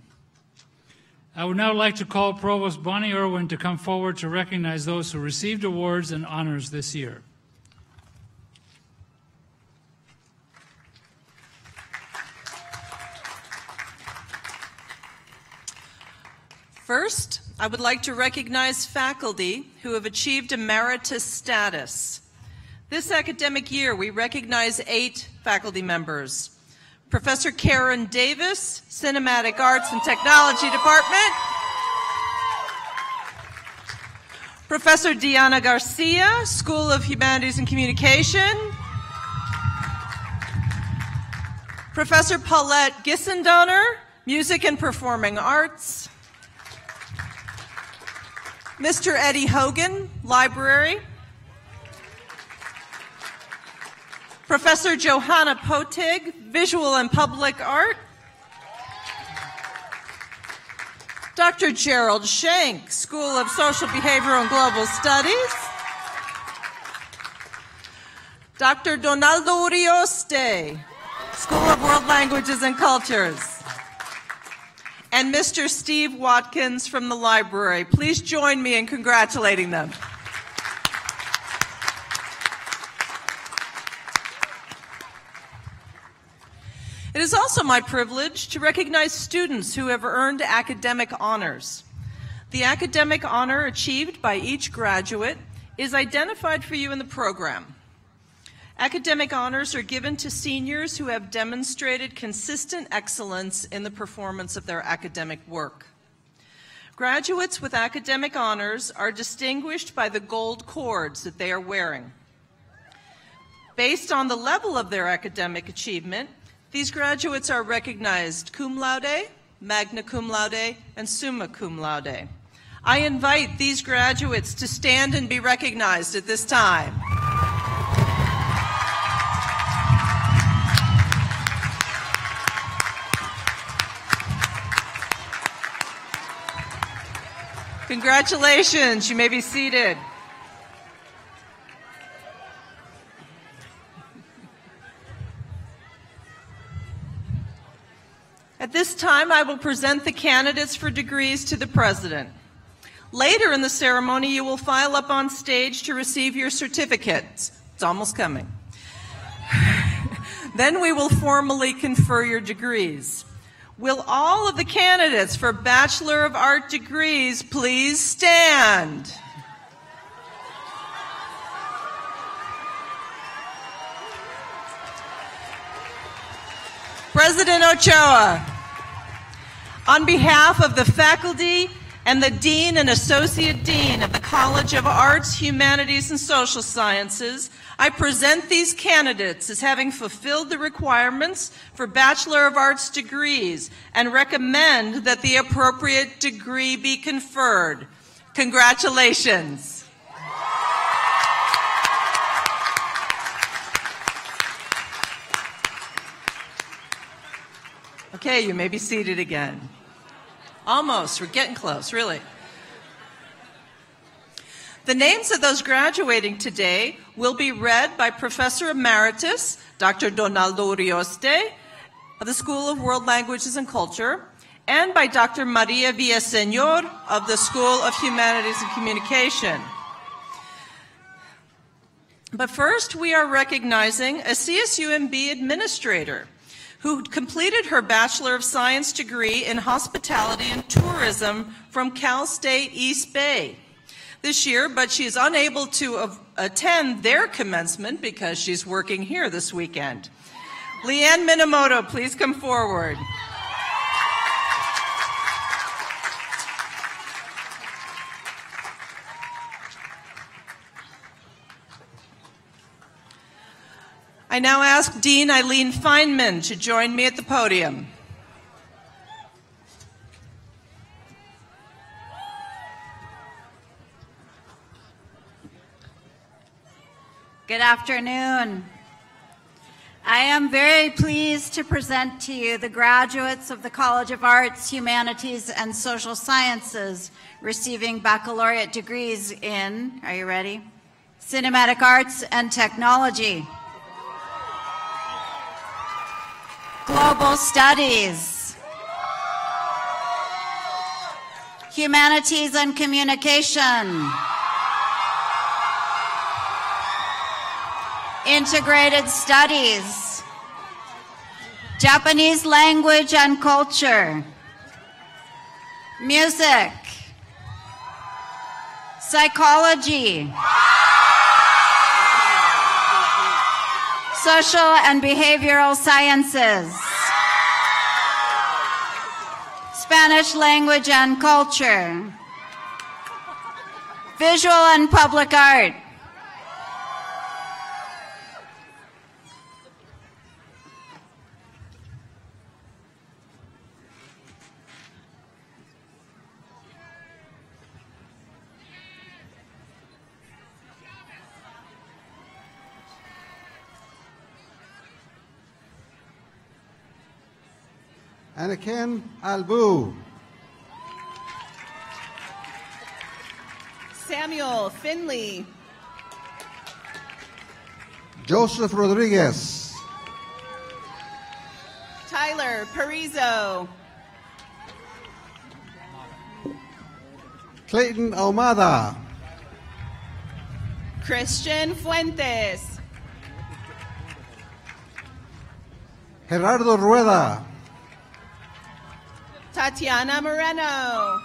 I would now like to call Provost Bonnie Irwin to come forward to recognize those who received awards and honors this year. First, I would like to recognize faculty who have achieved emeritus status. This academic year, we recognize 8 faculty members. Professor Karen Davis, Cinematic Arts and Technology Department. Professor Diana Garcia, School of Humanities and Communication. Professor Paulette Gissendoner, Music and Performing Arts. Mr. Eddie Hogan, Library. Professor Johanna Potig, Visual and Public Art. Dr. Gerald Schenk, School of Social Behavioral and Global Studies. Dr. Donaldo Urioste, School of World Languages and Cultures. And Mr. Steve Watkins from the library. Please join me in congratulating them. It is also my privilege to recognize students who have earned academic honors. The academic honor achieved by each graduate is identified for you in the program. Academic honors are given to seniors who have demonstrated consistent excellence in the performance of their academic work. Graduates with academic honors are distinguished by the gold cords that they are wearing. Based on the level of their academic achievement, these graduates are recognized cum laude, magna cum laude, and summa cum laude. I invite these graduates to stand and be recognized at this time. Congratulations, you may be seated. At this time, I will present the candidates for degrees to the President. Later in the ceremony, you will file up on stage to receive your certificates. It's almost coming. Then we will formally confer your degrees. Will all of the candidates for Bachelor of Art degrees please stand? President Ochoa, on behalf of the faculty and the Dean and Associate Dean of the College of Arts, Humanities, and Social Sciences, I present these candidates as having fulfilled the requirements for Bachelor of Arts degrees and recommend that the appropriate degree be conferred. Congratulations. Okay, you may be seated again. Almost, we're getting close, really. The names of those graduating today will be read by Professor Emeritus Dr. Donaldo Urioste of the School of World Languages and Culture and by Dr. Maria Villaseñor of the School of Humanities and Communication. But first, we are recognizing a CSUMB administrator who completed her Bachelor of Science degree in Hospitality and Tourism from Cal State East Bay this year, but she's unable to attend their commencement because she's working here this weekend. Leanne Minamoto, please come forward. I now ask Dean Eileen Feynman to join me at the podium. Good afternoon. I am very pleased to present to you the graduates of the College of Arts, Humanities, and Social Sciences receiving baccalaureate degrees in, are you ready? Cinematic Arts and Technology, Global Studies, Humanities and Communication, Integrated Studies, Japanese Language and Culture, Music, Psychology, Social and Behavioral Sciences, Spanish Language and Culture, Visual and Public Art, Anakin Albu, Samuel Finley, Joseph Rodriguez, Tyler Parizo, Clayton Almada, Christian Fuentes, Gerardo Rueda, Tatiana Moreno,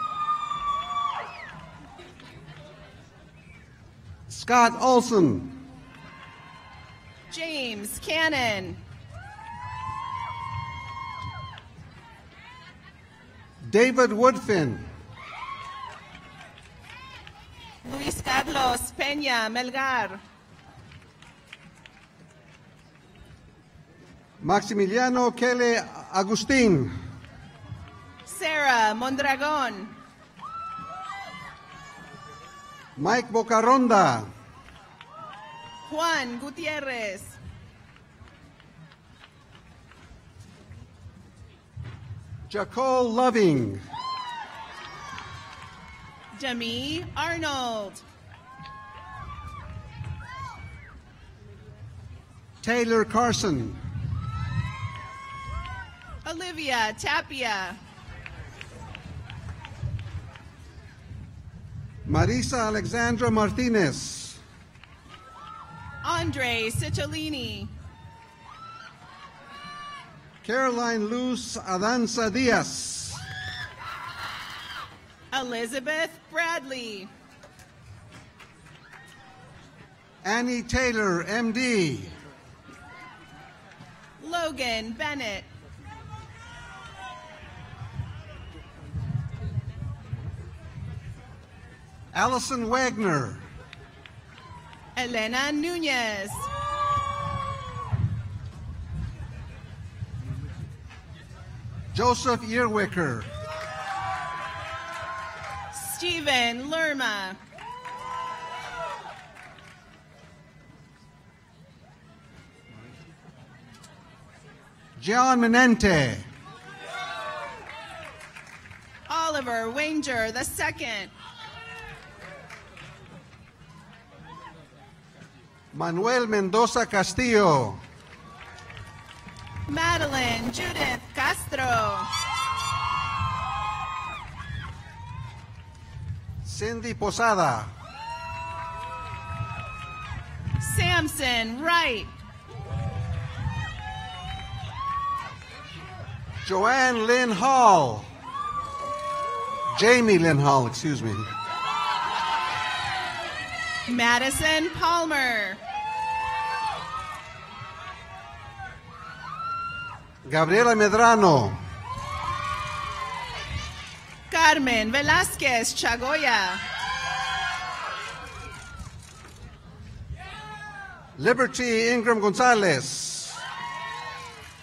Scott Olson, James Cannon, David Woodfin, Luis Carlos Peña Melgar, Maximiliano Kelly Agustin, Sarah Mondragon, Mike Bocaronda, Juan Gutierrez, Jacole Loving, Demi Arnold, Taylor Carson, Olivia Tapia, Marisa Alexandra Martinez, Andre Cicciolini, Caroline Luz Adanza Diaz, Elizabeth Bradley, Annie Taylor, MD, Logan Bennett, Allison Wagner. Elena Nunez. Joseph Earwicker. Stephen Lerma. John Menente. Oliver Wanger II. Manuel Mendoza Castillo. Madeline Judith Castro. Cindy Posada. Samson Wright. Joanne Lynn Hall. Jamie Lynn Hall, excuse me. Madison Palmer. Gabriela Medrano. Carmen Velázquez Chagoya. Liberty Ingram Gonzalez.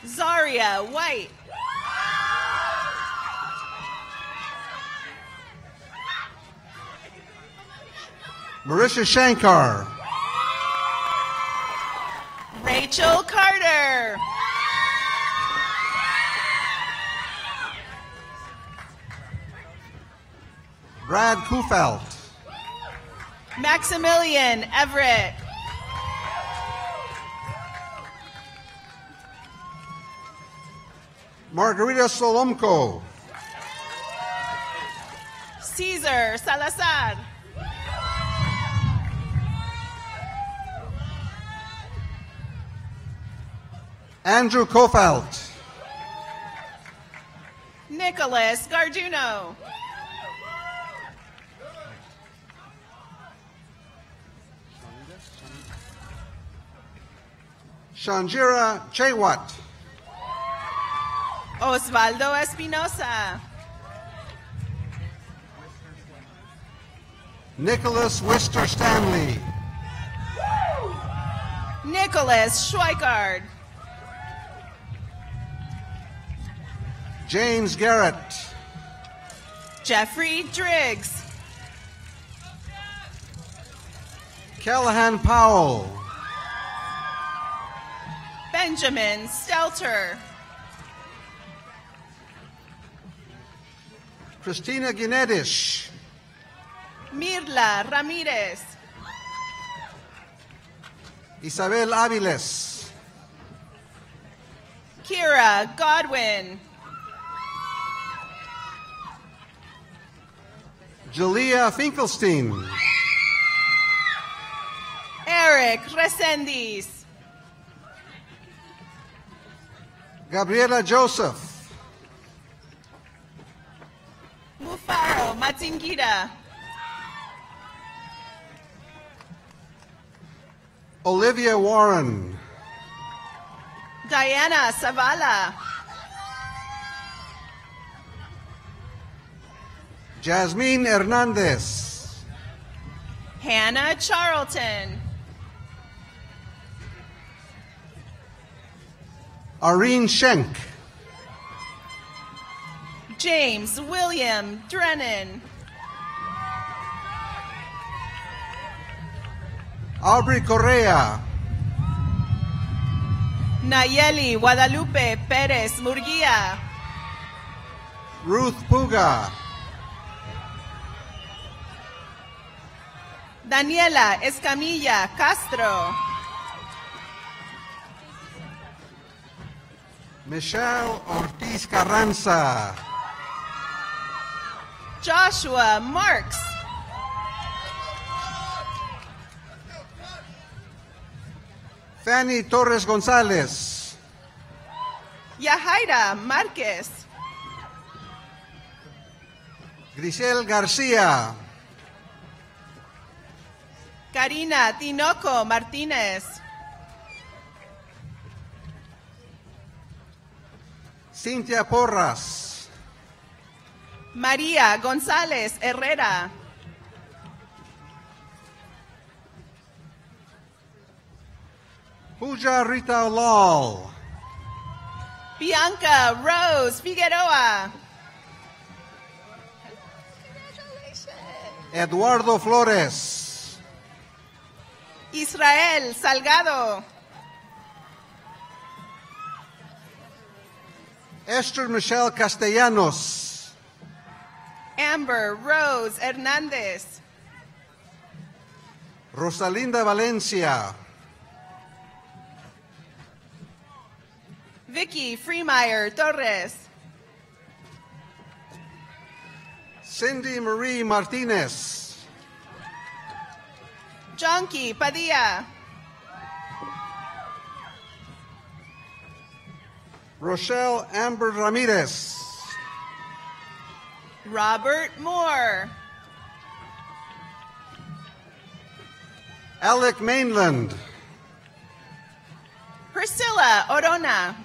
Zaria White. Marisha Shankar. Rachel Carter. Brad Kufelt. Maximilian Everett. Margarita Solomko. Cesar Salazar. Andrew Kofelt. Nicholas Garduno. Shanjira Chewat. Osvaldo Espinosa. Nicholas Wister Stanley. Nicholas Schweikard. James Garrett. Jeffrey Driggs. Callahan Powell. Benjamin Stelter. Christina Ginetish. Mirla Ramirez. Isabel Aviles. Kira Godwin. Julia Finkelstein. Eric Resendiz. Gabriela Joseph. Mufaro Matingira. Olivia Warren. Diana Zavala. Jasmine Hernandez. Hannah Charlton. Irene Schenk. James William Drennan. Aubrey Correa. Nayeli Guadalupe Pérez Murguía. Ruth Puga. Daniela Escamilla Castro. Michelle Ortiz Carranza. Joshua Marks. Fanny Torres Gonzalez. Yahaira Márquez. Grisel Garcia. Karina Tinoco Martínez. Cintia Porras. María González Herrera. Pooja Rita Lal. Bianca Rose Figueroa. Eduardo Flores. Israel Salgado. Esther Michelle Castellanos. Amber Rose Hernandez. Rosalinda Valencia. Vicky Freemeyer Torres. Cindy Marie Martinez. Jonky Padilla. Rochelle Amber Ramirez. Robert Moore. Alec Mainland. Priscilla Orona.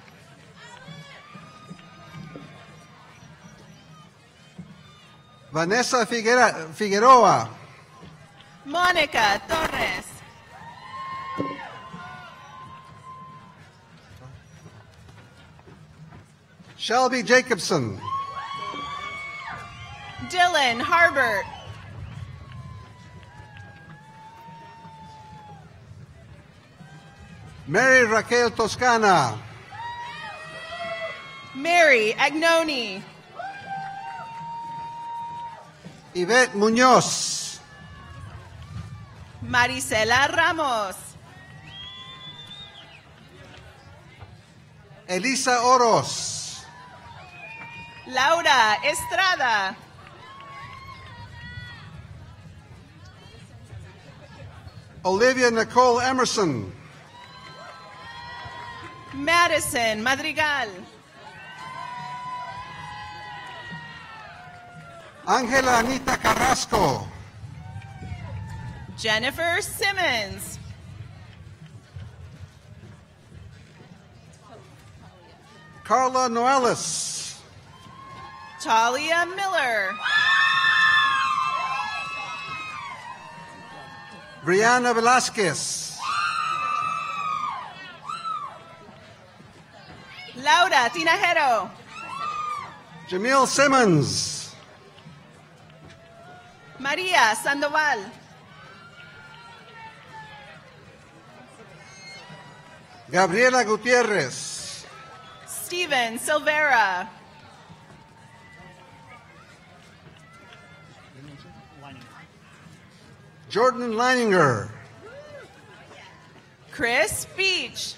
Vanessa Figueroa. Monica Torres. Shelby Jacobson. Dylan Harbert. Mary Raquel Toscana. Mary Agnoni. Yvette Munoz. Marisela Ramos. Elisa Oros. Laura Estrada. Olivia Nicole Emerson. Madison Madrigal. Ángela Anita Carrasco. Jennifer Simmons. Carla Noelis. Talia Miller. Brianna Velasquez. Laura Tinajero. Jamil Simmons. María Sandoval. Gabriela Gutierrez. Steven Silvera. Jordan Leininger. Chris Beach.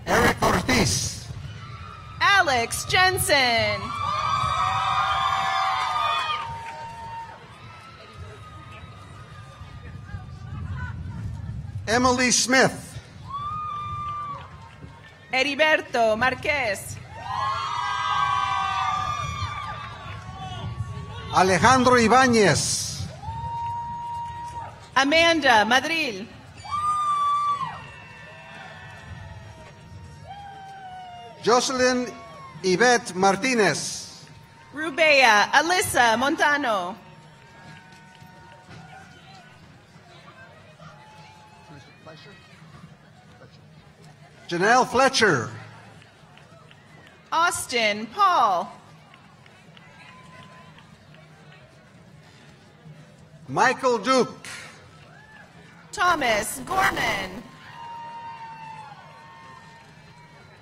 Eric Ortiz. Alex Jensen. Emily Smith. Heriberto Marquez. Alejandro Ibáñez. Amanda Madril. Jocelyn Yvette Martinez. Rubea Alyssa Montano. Janelle Fletcher. Austin Paul. Michael Duke. Thomas Gorman.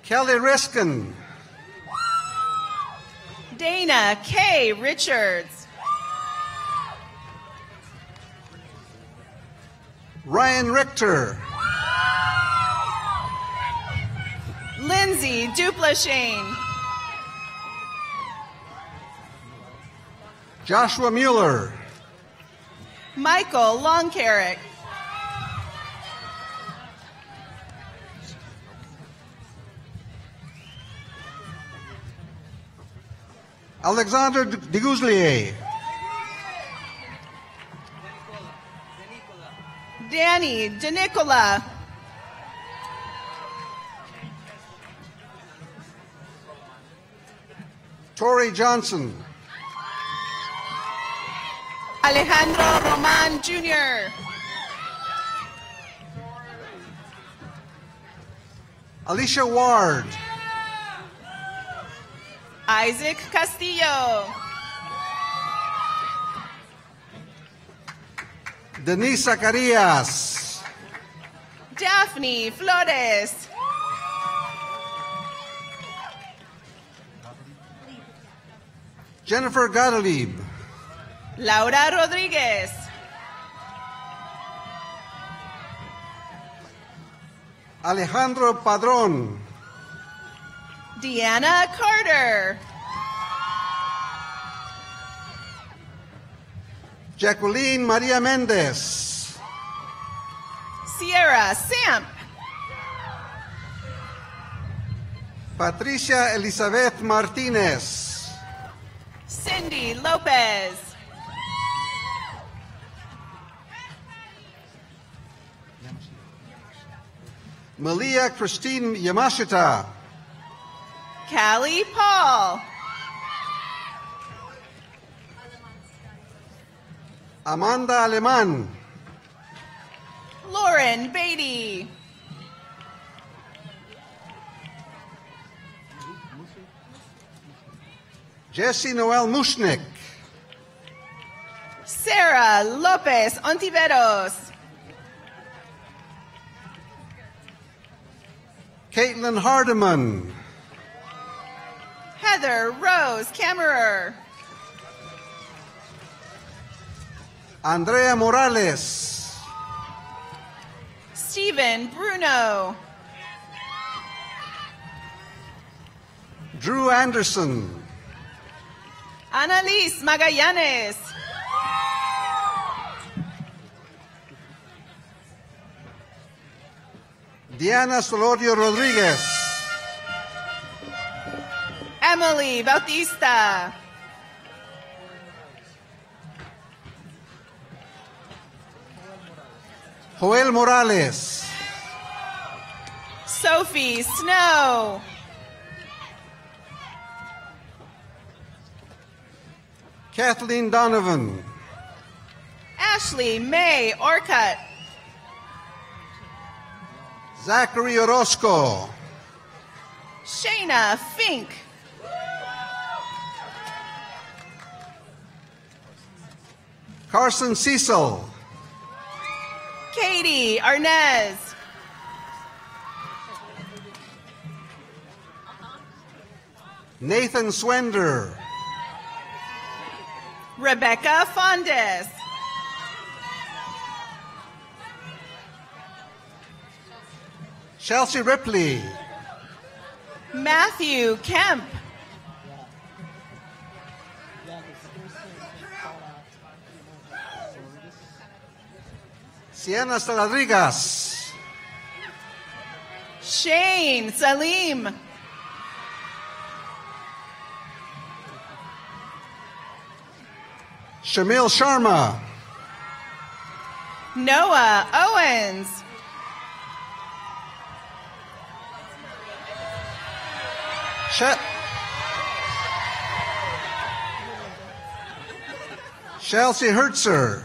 Kelly Riskin. Dana K. Richards. Ryan Richter. Lindsay Duplashane. Joshua Mueller. Michael Longcarrick. Alexander Deguzlier. Danny DeNicola. Tori Johnson. Alejandro Roman Jr. Alicia Ward, Isaac Castillo. Denise Zacarias, Daphne Flores. Jennifer Gottlieb, Laura Rodriguez. Alejandro Padrón, Deanna Carter. Jacqueline Maria Mendez, Sierra Samp. Patricia Elizabeth Martinez, Cindy Lopez. Malia Christine Yamashita, Callie Paul. Amanda Aleman, Lauren Beatty. Jesse Noel Mushnick, Sarah Lopez Ontiveros. Caitlin Hardiman, Heather Rose Kammerer. Andrea Morales, Stephen Bruno. Drew Anderson, Annalise Magallanes. Diana Solorio Rodriguez, Emily Bautista. Joel Morales, Sophie Snow. Kathleen Donovan, Ashley May Orcutt. Zachary Orozco, Shayna Fink. Carson Cecil, Katie Arnez. Nathan Swender, Rebecca Fondes. Chelsea Ripley, Matthew Kemp. Sienna Saladrigas, Shane Salim. Shamil Sharma, Noah Owens. Chelsea Hertzer,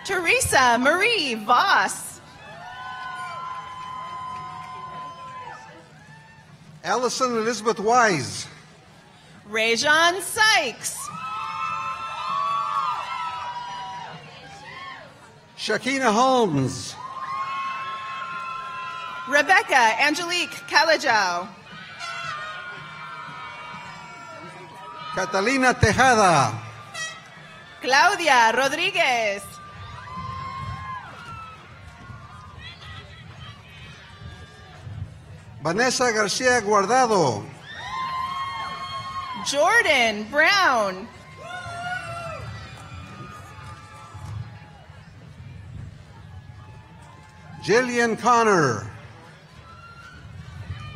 Teresa Marie Voss. Allison Elizabeth Wise, Rajon Sykes. Shakina Holmes, Rebecca Angelique Calajao. Catalina Tejada, Claudia Rodriguez. Vanessa Garcia Guardado, Jordan Brown. Jillian Connor,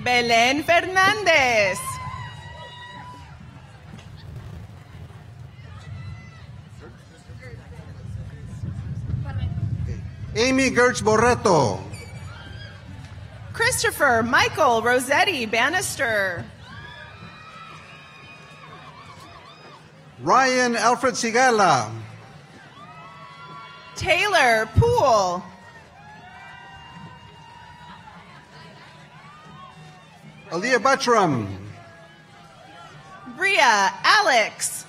Belén Fernández. Amy Gertz Borreto, Christopher Michael Rossetti Bannister. Ryan Alfred Sigala, Taylor Poole. Aaliyah Buttram, Bria Alex.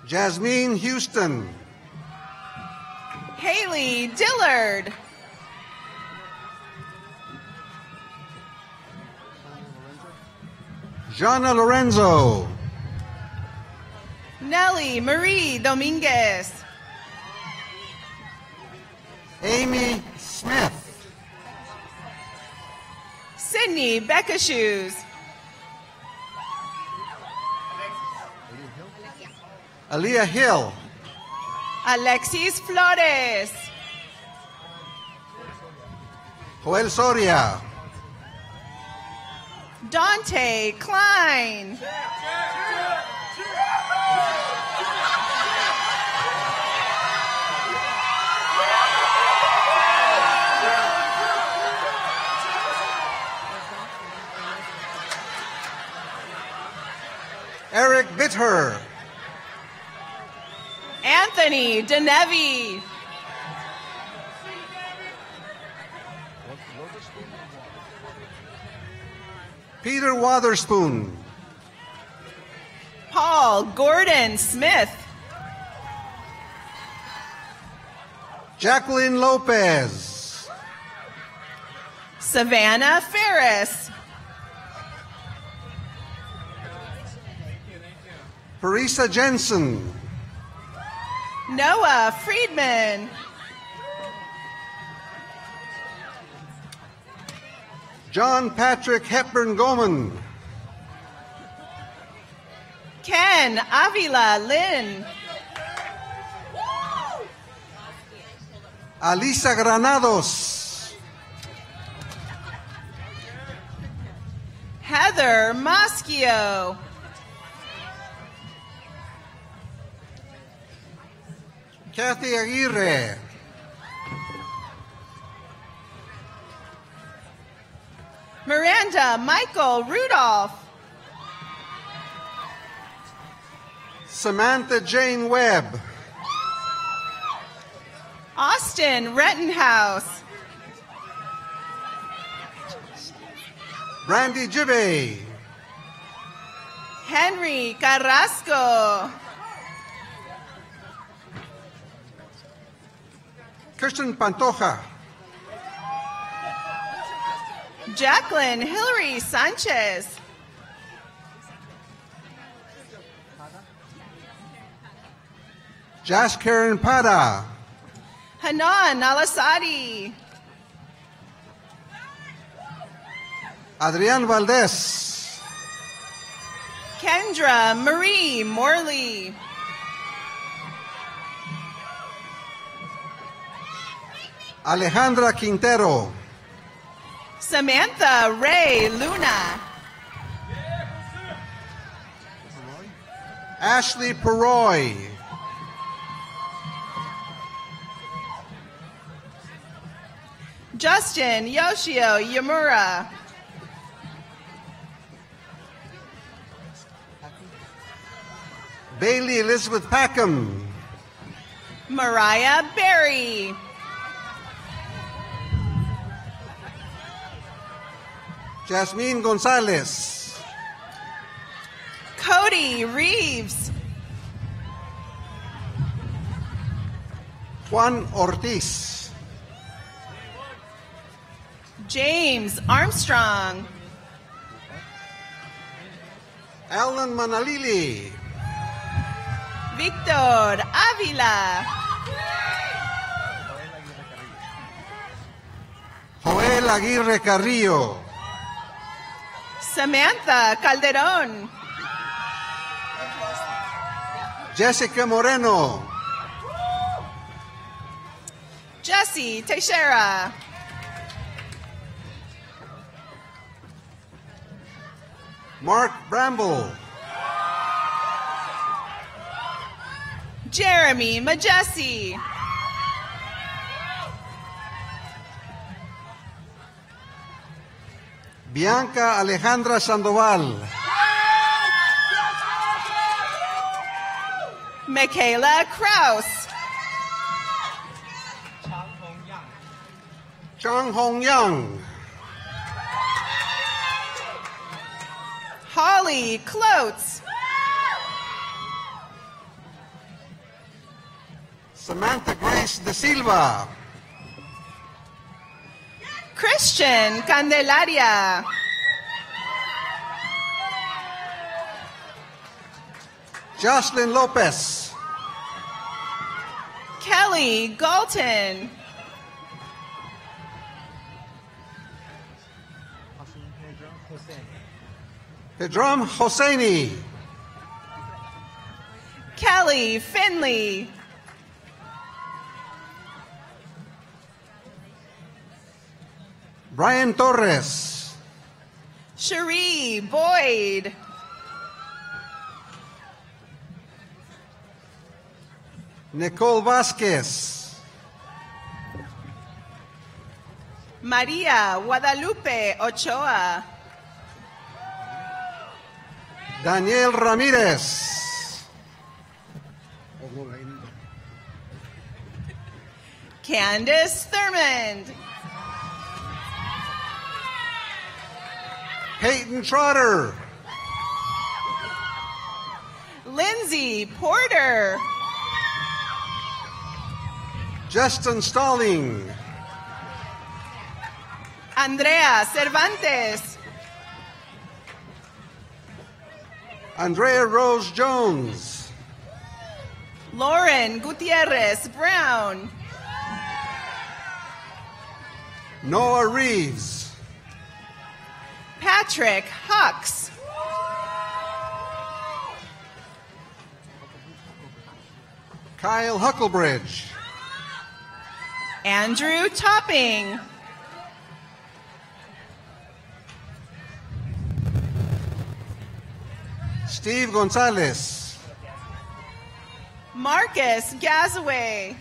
Jasmine Houston, Haley Dillard. Jana Lorenzo, Nelly Marie Dominguez. Amy Smith, Sydney Becca Shoes. Aaliyah Hill, Alexis Flores. Joel Soria, Dante Klein. Eric Bitter, Anthony Denevi. Peter Watherspoon, Paul Gordon Smith. Jacqueline Lopez, Savannah Ferris. Parisa Jensen, Noah Friedman. John Patrick Hepburn Goman, Ken Avila Lynn. Alisa Granados, Heather Moschio. Kathy Aguirre, Miranda Michael Rudolph. Samantha Jane Webb, Austin Rettenhouse. Brandy Jive, Henry Carrasco. Kirsten Pantoja, Jacqueline Hillary Sanchez. Jas Karen Pada, Hanan Alasadi. Adrian Valdez, Kendra Marie Morley. Alejandra Quintero, Samantha Ray Luna. Ashley Peroy, Justin Yoshio Yamura. Bailey Elizabeth Packham, Mariah Berry. Jasmine Gonzalez, Cody Reeves. Juan Ortiz, James Armstrong. Alan Manalili, Victor Avila. Joel Aguirre Carrillo, Samantha Calderon. Jessica Moreno, Jesse Teixeira. Mark Bramble, Jeremy Majessi. Bianca Alejandra Sandoval, Michaela Kraus. Chang Hong Young. Holly Clotes. Samantha Grace De Silva. Christian Candelaria. Jocelyn Lopez. Kelly Galton. Pedram Hosseini. Kelly Finley. Brian Torres. Cherie Boyd. Nicole Vasquez. María Guadalupe Ochoa. Daniel Ramirez. Candace Thurmond. Peyton Trotter. Lindsay Porter. Justin Stalling. Andrea Cervantes. Andrea Rose Jones. Lauren Gutierrez Brown. Noah Reeves. Patrick Hux. Kyle Hucklebridge. Andrew Topping. Steve Gonzalez. Marcus Gazaway.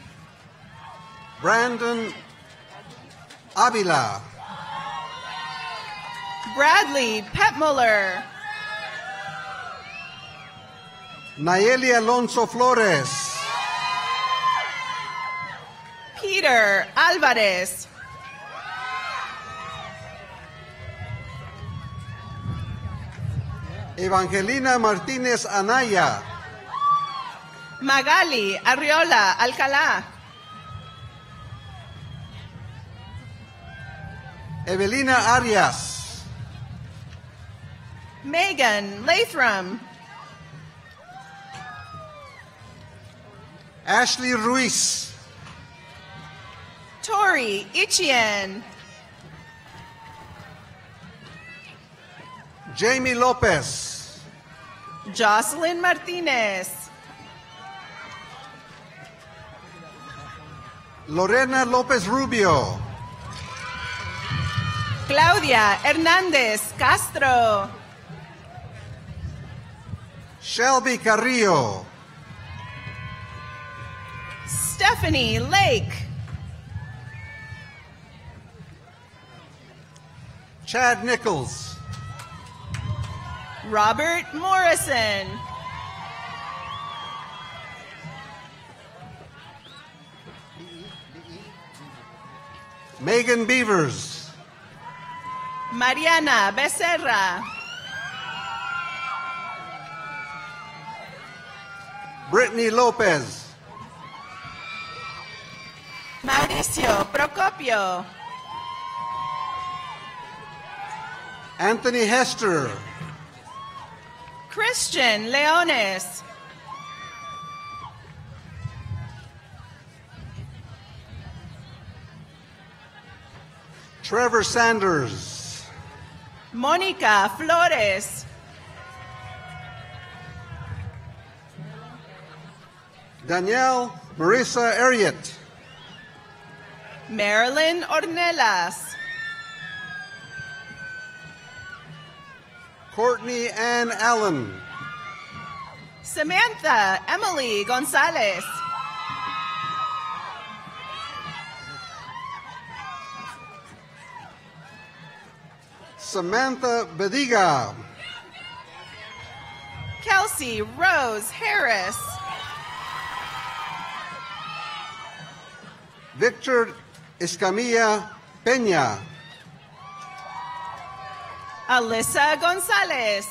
Brandon Avila. Bradley Petmuller. Nayeli Alonso Flores. Peter Alvarez. Evangelina Martinez Anaya. Magali Arriola Alcalá. Evelina Arias. Megan Lathram. Ashley Ruiz. Tori Ichien. Jamie Lopez. Jocelyn Martinez. Lorena Lopez Rubio. Claudia Hernández Castro. Shelby Carrillo. Stephanie Lake. Chad Nichols. Robert Morrison. Megan Beavers. Mariana Becerra. Brittany Lopez. Mauricio Procopio. Anthony Hester. Christian Leones. Trevor Sanders. Mónica Flores. Danielle Marissa Ariet. Marilyn Ornelas. Courtney Ann Allen. Samantha Emily Gonzalez. Samantha Bediga. Kelsey Rose Harris. Victor Escamilla Peña. Alyssa Gonzalez.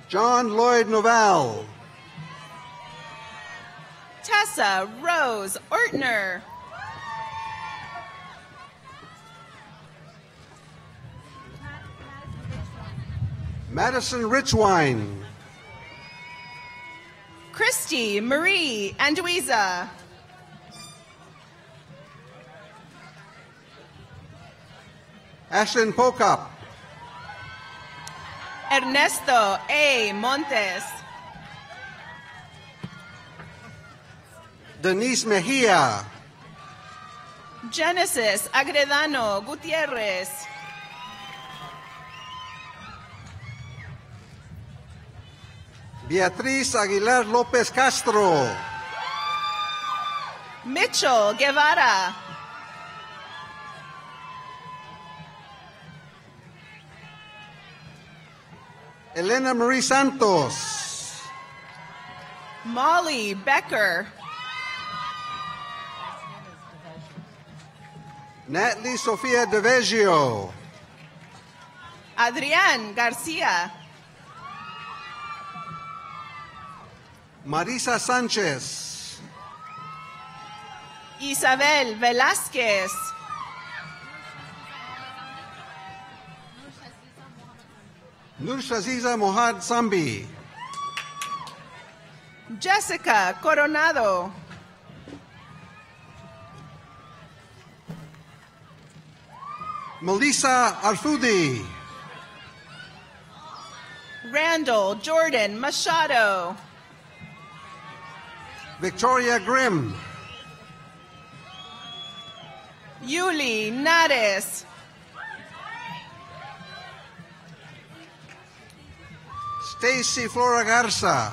John Lloyd Noval. Tessa Rose Ortner. Madison Richwine. Christy Marie Anduiza. Ashlyn Pocop. Ernesto A. Montes. Denise Mejia. Genesis Agredano Gutierrez. Beatriz Aguilar López Castro. Mitchell Guevara. Elena Marie Santos. Molly Becker. Natalie Sofia DeVeggio. Adrián García. Marisa Sánchez. Isabel Velázquez. Nurshaziza Mohad Sambi. Jessica Coronado. Melissa Arfudi. Randall Jordan Machado. Victoria Grimm. Yuli Nares. Stacy Flora Garza.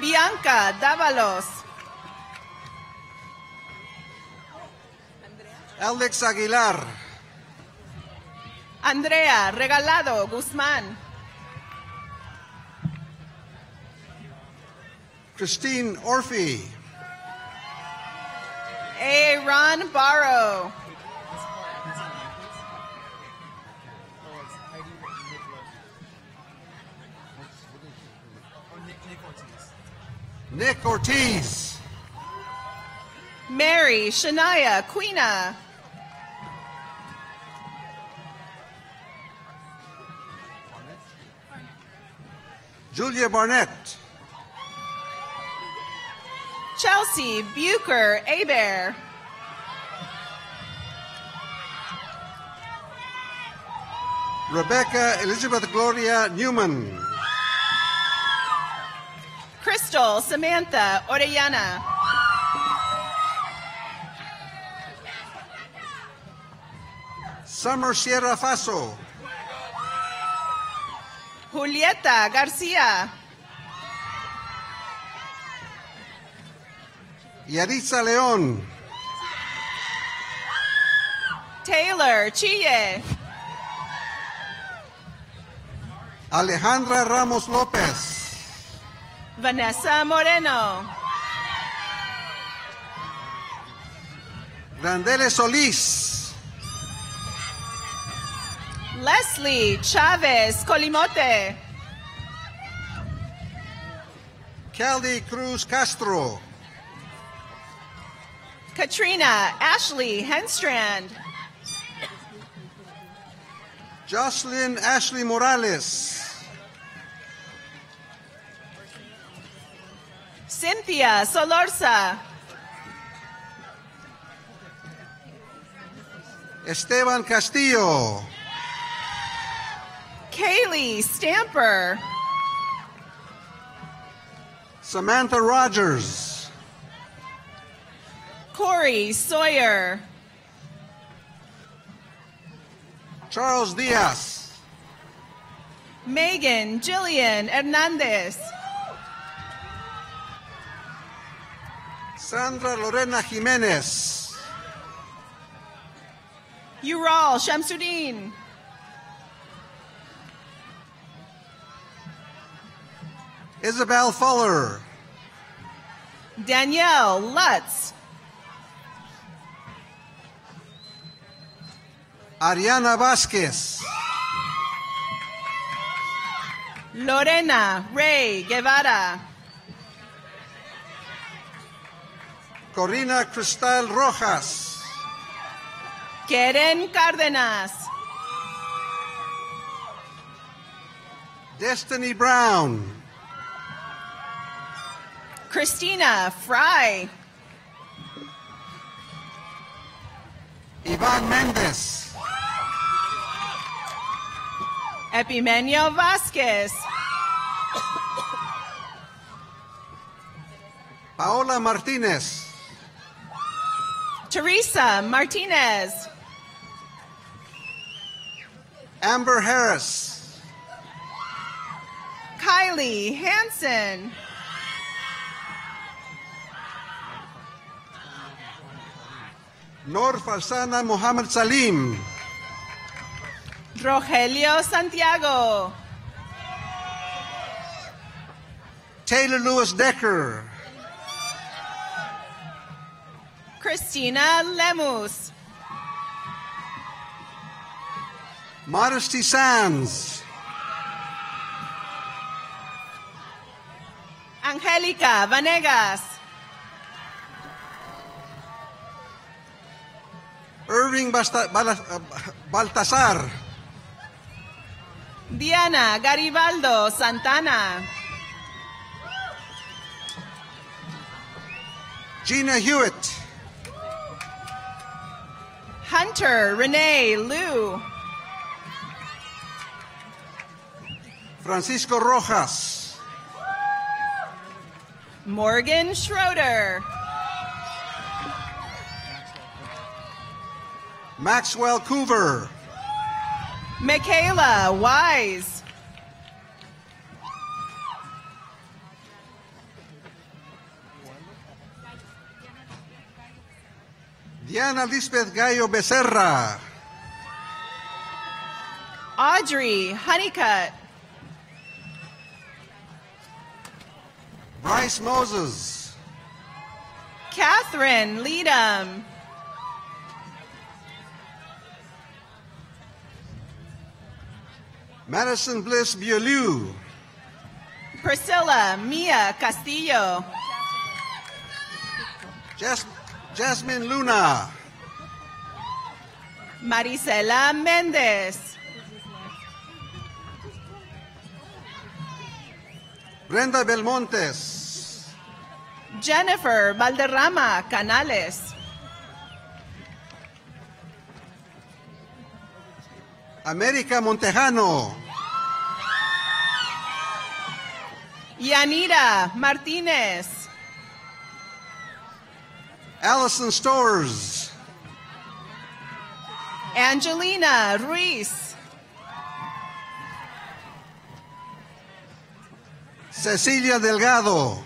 Bianca Dávalos. Alex Aguilar. Andrea Regalado Guzmán. Christine Orphy. Aaron Barrow. Nick Ortiz. Mary Shania Quina. Julia Barnett. Chelsea Bucher Abear. Rebecca Elizabeth Gloria Newman. Crystal Samantha Orellana. Summer Sierra Faso. Julieta Garcia. Yaritza León. Taylor Chille. Alejandra Ramos López. Vanessa Moreno. Grandele Solís. Leslie Chavez Colimote. Kelly Cruz Castro. Katrina Ashley Henstrand. Jocelyn Ashley Morales. Cynthia Solorza. Esteban Castillo. Kaylee Stamper. Samantha Rogers. Corey Sawyer. Charles Diaz. Megan Jillian Hernandez. Sandra Lorena Jimenez. Ural Shamsuddin. Isabel Fuller. Danielle Lutz. Ariana Vasquez. Lorena Ray Guevara. Corina Cristal Rojas. Keren Cárdenas. Destiny Brown. Christina Fry. Iván Méndez. Epimenio Vasquez. Paola Martínez. Teresa Martinez. Amber Harris. Kylie Hansen. Nor Farsana Mohammed Salim. Rogelio Santiago. Taylor Lewis Decker. Christina Lemus. Modesty Sands. Angélica Vanegas. Irving Baltasar. Diana Garibaldo Santana. Gina Hewitt. Hunter Renee Liu. Francisco Rojas. Morgan Schroeder. Maxwell Coover. Michaela Wise. Diana Lisbeth Gallo Becerra. Audrey Honeycutt. Bryce Moses. Catherine Leadham. Madison Bliss Beaulieu. Priscilla Mia Castillo. Jasmine Luna. Marisela Mendez. Brenda Belmontes. Jennifer Valderrama Canales. América Montejano. Yanira Martinez. Allison Stores. Angelina Ruiz. Cecilia Delgado.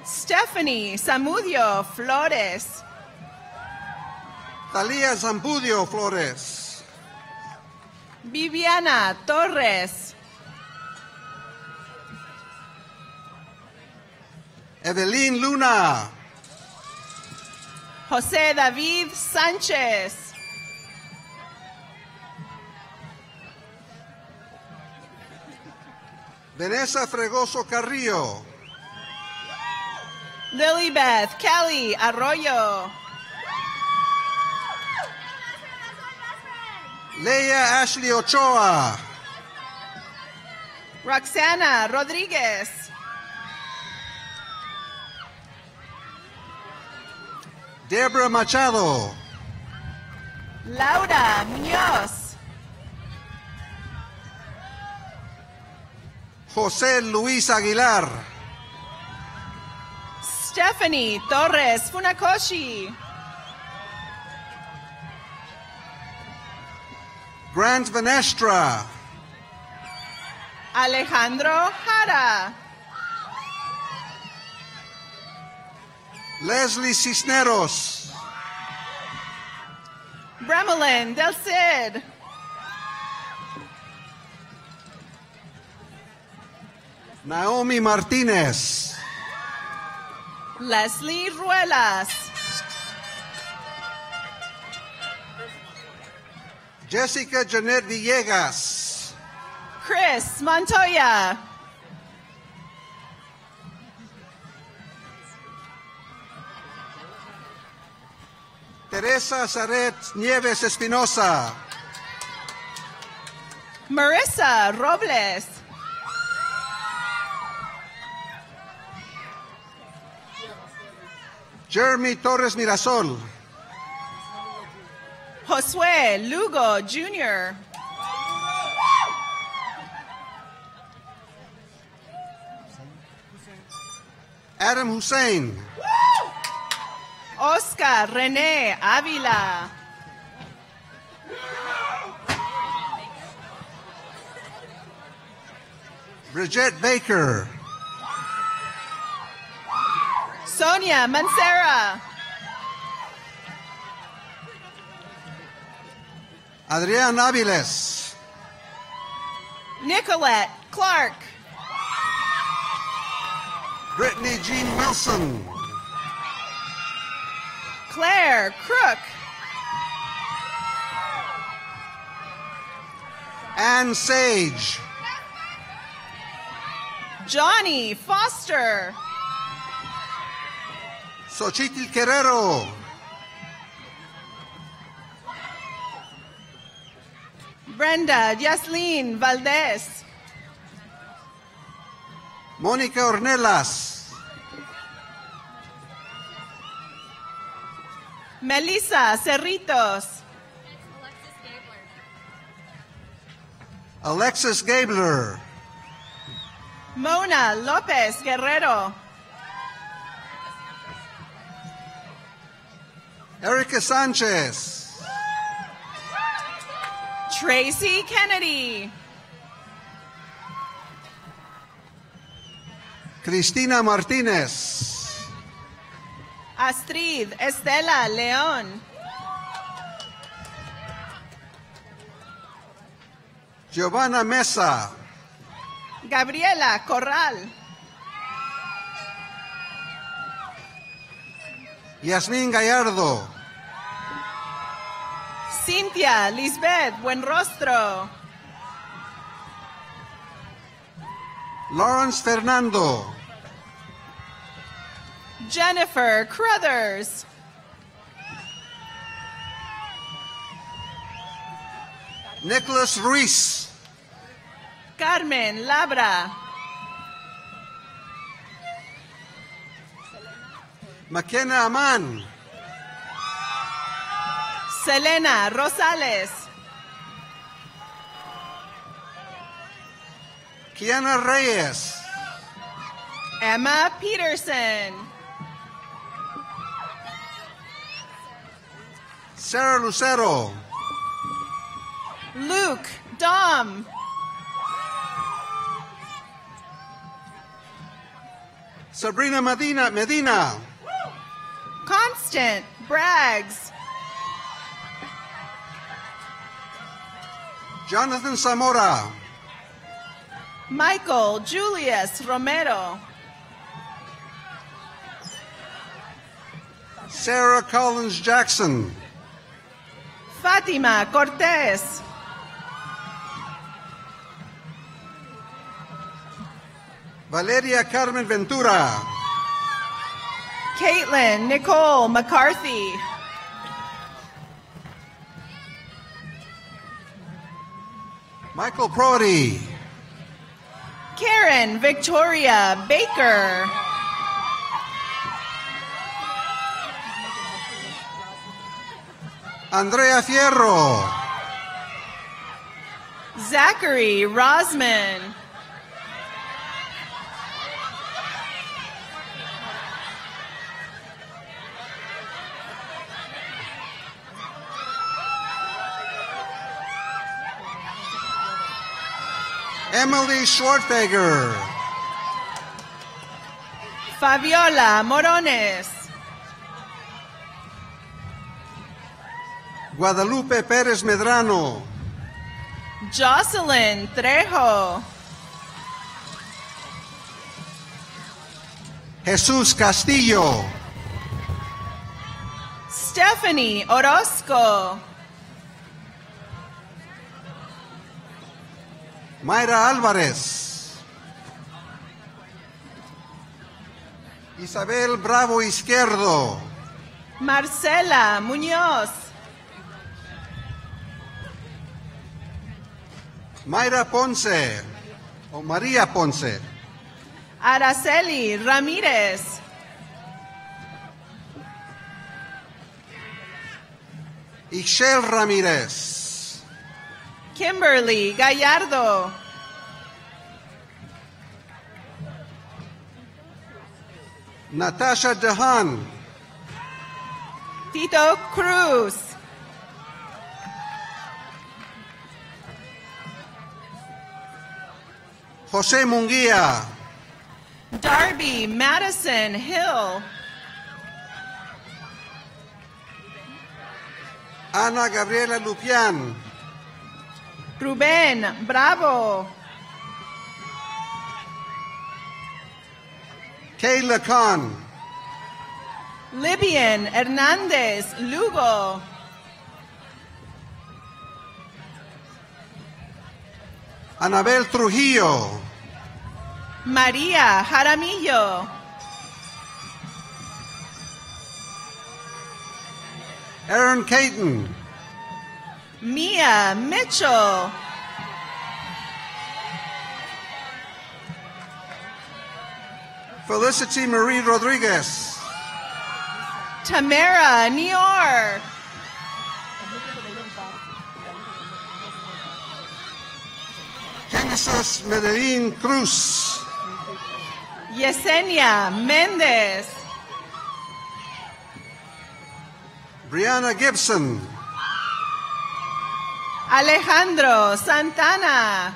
Stephanie Zamudio Flores. Thalía Zambudio Flores. Viviana Torres. Evelyn Luna. José David Sánchez. Vanessa Fregoso Carrillo. Lilybeth Kelly Arroyo. Leia Ashley Ochoa. Roxana Rodríguez. Deborah Machado. Laura Muñoz. José Luis Aguilar. Stephanie Torres Funakoshi. Grant Vanestra. Alejandro Jara. Leslie Cisneros. Bremelin Del Cid. Naomi Martinez. Leslie Ruelas. Jessica Janet Villegas. Chris Montoya. Teresa Saret Nieves Espinosa. Marissa Robles. Jeremy Torres Mirasol. Josue Lugo Jr. Adam Hussein. Oscar René Ávila. Bridget Baker. Sonia Mancera. Adrián Áviles. Nicolette Clark. Brittany Jean Wilson. Claire Crook. Ann Sage. Johnny Foster. Xochitl Guerrero. Brenda Yaslin Valdez. Mónica Ornelas. Melissa Cerritos. Alexis Gabler. Mona Lopez Guerrero. Erica Sanchez. Tracy Kennedy. Cristina Martinez. Astrid Estela León. Giovanna Mesa. Gabriela Corral. Yasmín Gallardo. Cintia Lisbeth Buenrostro. Lawrence Fernando. Jennifer Crothers. Nicholas Ruiz. Carmen Labra. McKenna Aman. Selena Rosales. Kiana Reyes. Emma Peterson. Sarah Lucero. Luke Dom. Sabrina Medina. Constant Braggs. Jonathan Zamora. Michael Julius Romero. Sarah Collins Jackson. Fatima Cortez. Valeria Carmen Ventura. Caitlin Nicole McCarthy. Michael Prody. Karen Victoria Baker. Andrea Fierro. Zachary Rosman. Emily Schwartegger. Fabiola Morones. Guadalupe Pérez Medrano. Jocelyn Trejo. Jesus Castillo. Stephanie Orozco. Mayra Alvarez. Isabel Bravo Izquierdo. Marcela Muñoz. Mayra Ponce. O María Ponce. Araceli Ramírez. Ixchel Ramírez. Kimberly Gallardo. Natasha Dehan. Tito Cruz. José Munguía. Darby Madison Hill. Ana Gabriela Lupián. Rubén Bravo. Kayla Khan. Libyan Hernandez Lugo. Anabel Trujillo. María Jaramillo. Aaron Caton. Mia Mitchell. Felicity Marie Rodriguez. Tamara Nior. Genesis Medellin Cruz. Yesenia Mendez. Brianna Gibson. Alejandro Santana.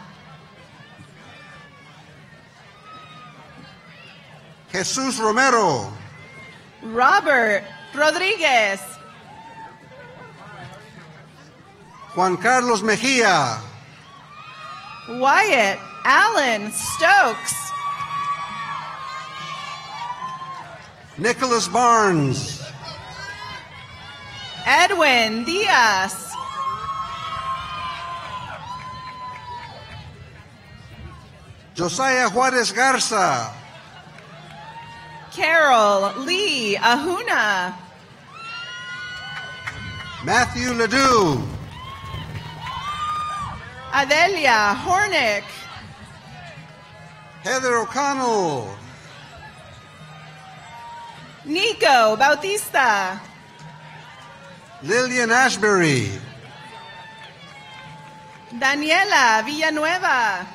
Jesus Romero. Robert Rodriguez. Juan Carlos Mejía. Wyatt Allen Stokes. Nicholas Barnes. Edwin Diaz. Josiah Juarez Garza. Carol Lee Ahuna. Matthew Ledoux. Adelia Hornick. Heather O'Connell. Nico Bautista. Lillian Ashbury. Daniela Villanueva.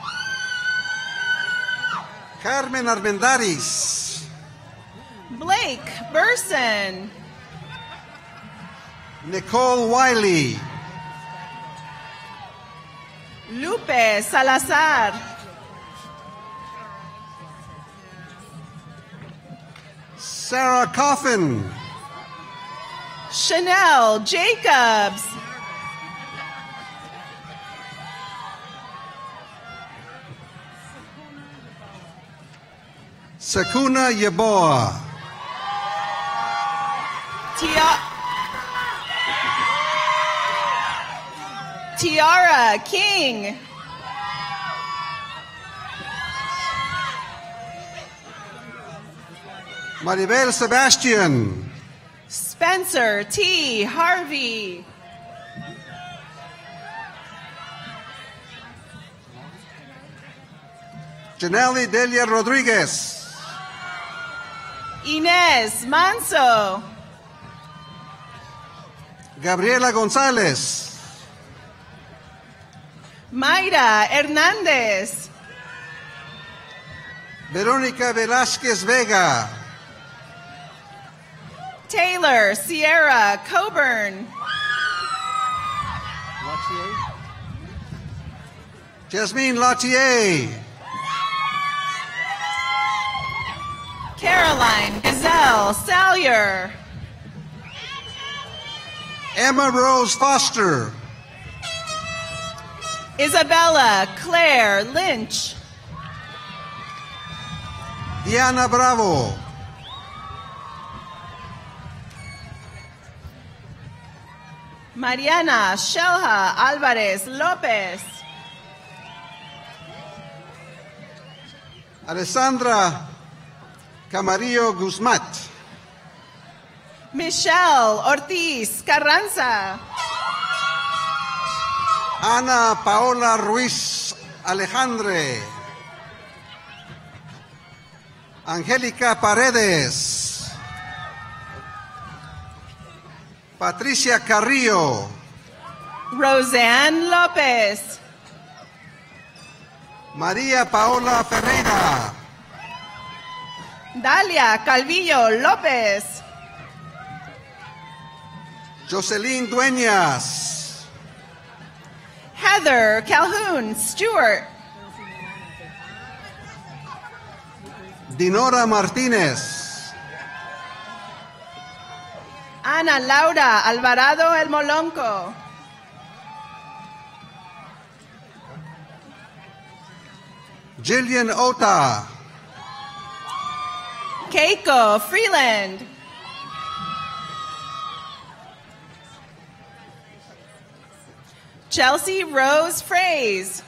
Carmen Armendariz. Blake Burson. Nicole Wiley. Lupe Salazar. Sarah Coffin. Chanel Jacobs. Sakuna Yaboa. Tiara King. Maribel Sebastian. Spencer T. Harvey. Janelle Delia Rodriguez. Inez Manso. Gabriela González. Mayra Hernández. Verónica Velázquez Vega. Taylor Sierra Coburn. Jasmine Lautier. Caroline Gazelle Salyer. Emma Rose Foster. Isabella Claire Lynch. Diana Bravo. Mariana Shelha Alvarez Lopez. Alessandra Camarillo Guzmat. Michelle Ortiz Carranza. Ana Paola Ruiz Alejandre. Angélica Paredes. Patricia Carrillo. Roseanne Lopez. María Paola Ferreira. Dalia Calvillo López. Jocelyn Dueñas. Heather Calhoun Stewart. Dinora Martínez. Ana Laura Alvarado El Molonco. Jillian Ota. Keiko Freeland. Chelsea Rose Fraze.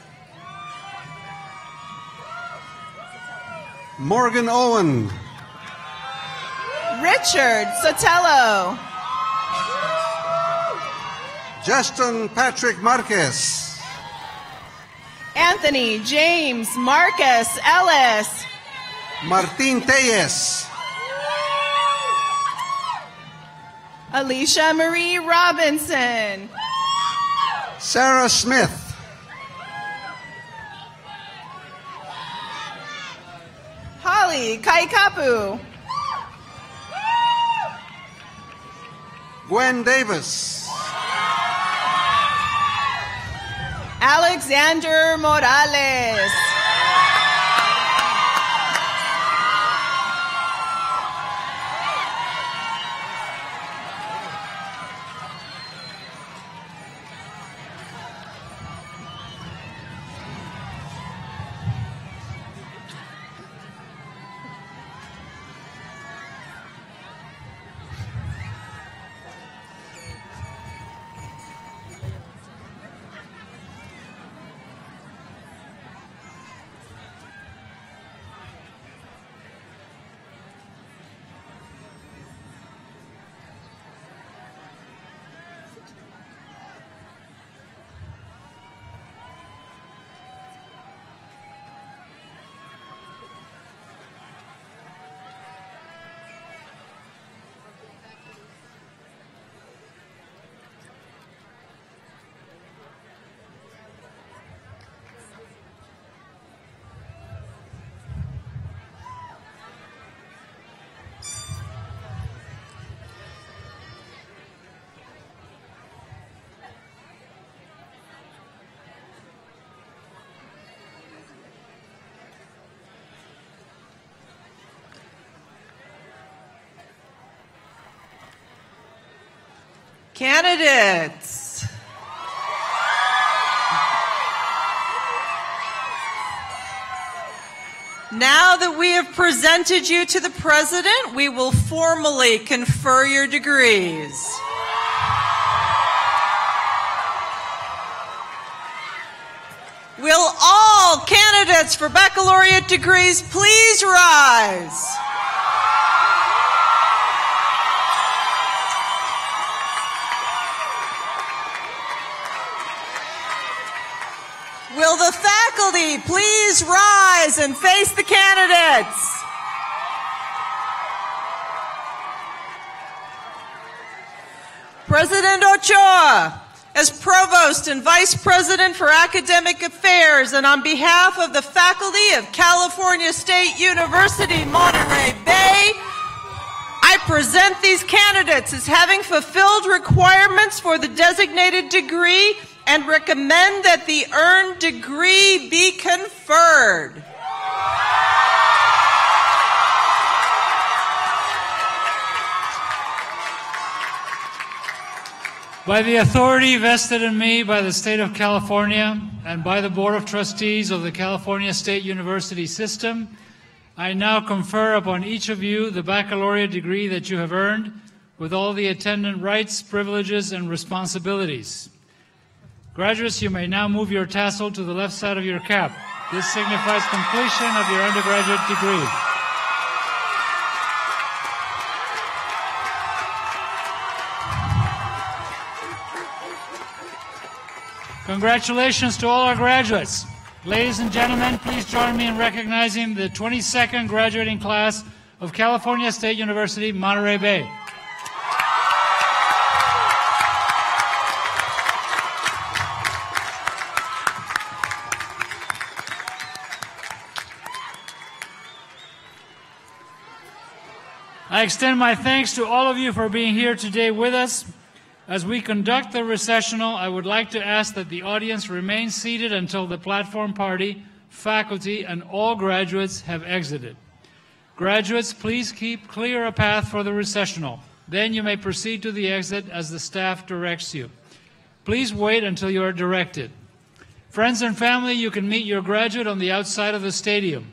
Morgan Owen. Richard Sotelo. Justin Patrick Marquez. Anthony James Marcus Ellis. Martín Tellez. Alicia Marie Robinson. Sarah Smith. Holly Kaikapu. Gwen Davis. Alexander Morales. Candidates. Now that we have presented you to the President, we will formally confer your degrees. Will all candidates for baccalaureate degrees please rise? Will the faculty please rise and face the candidates? President Ochoa, as Provost and Vice President for Academic Affairs, and on behalf of the faculty of California State University, Monterey Bay, I present these candidates as having fulfilled requirements for the designated degree and recommend that the earned degree be conferred. By the authority vested in me by the State of California and by the Board of Trustees of the California State University System, I now confer upon each of you the baccalaureate degree that you have earned, with all the attendant rights, privileges, and responsibilities. Graduates, you may now move your tassel to the left side of your cap. This signifies completion of your undergraduate degree. Congratulations to all our graduates. Ladies and gentlemen, please join me in recognizing the 22nd graduating class of California State University, Monterey Bay. I extend my thanks to all of you for being here today with us. As we conduct the recessional, I would like to ask that the audience remain seated until the platform party, faculty, and all graduates have exited. Graduates, please keep clear a path for the recessional. Then you may proceed to the exit as the staff directs you. Please wait until you are directed. Friends and family, you can meet your graduate on the outside of the stadium.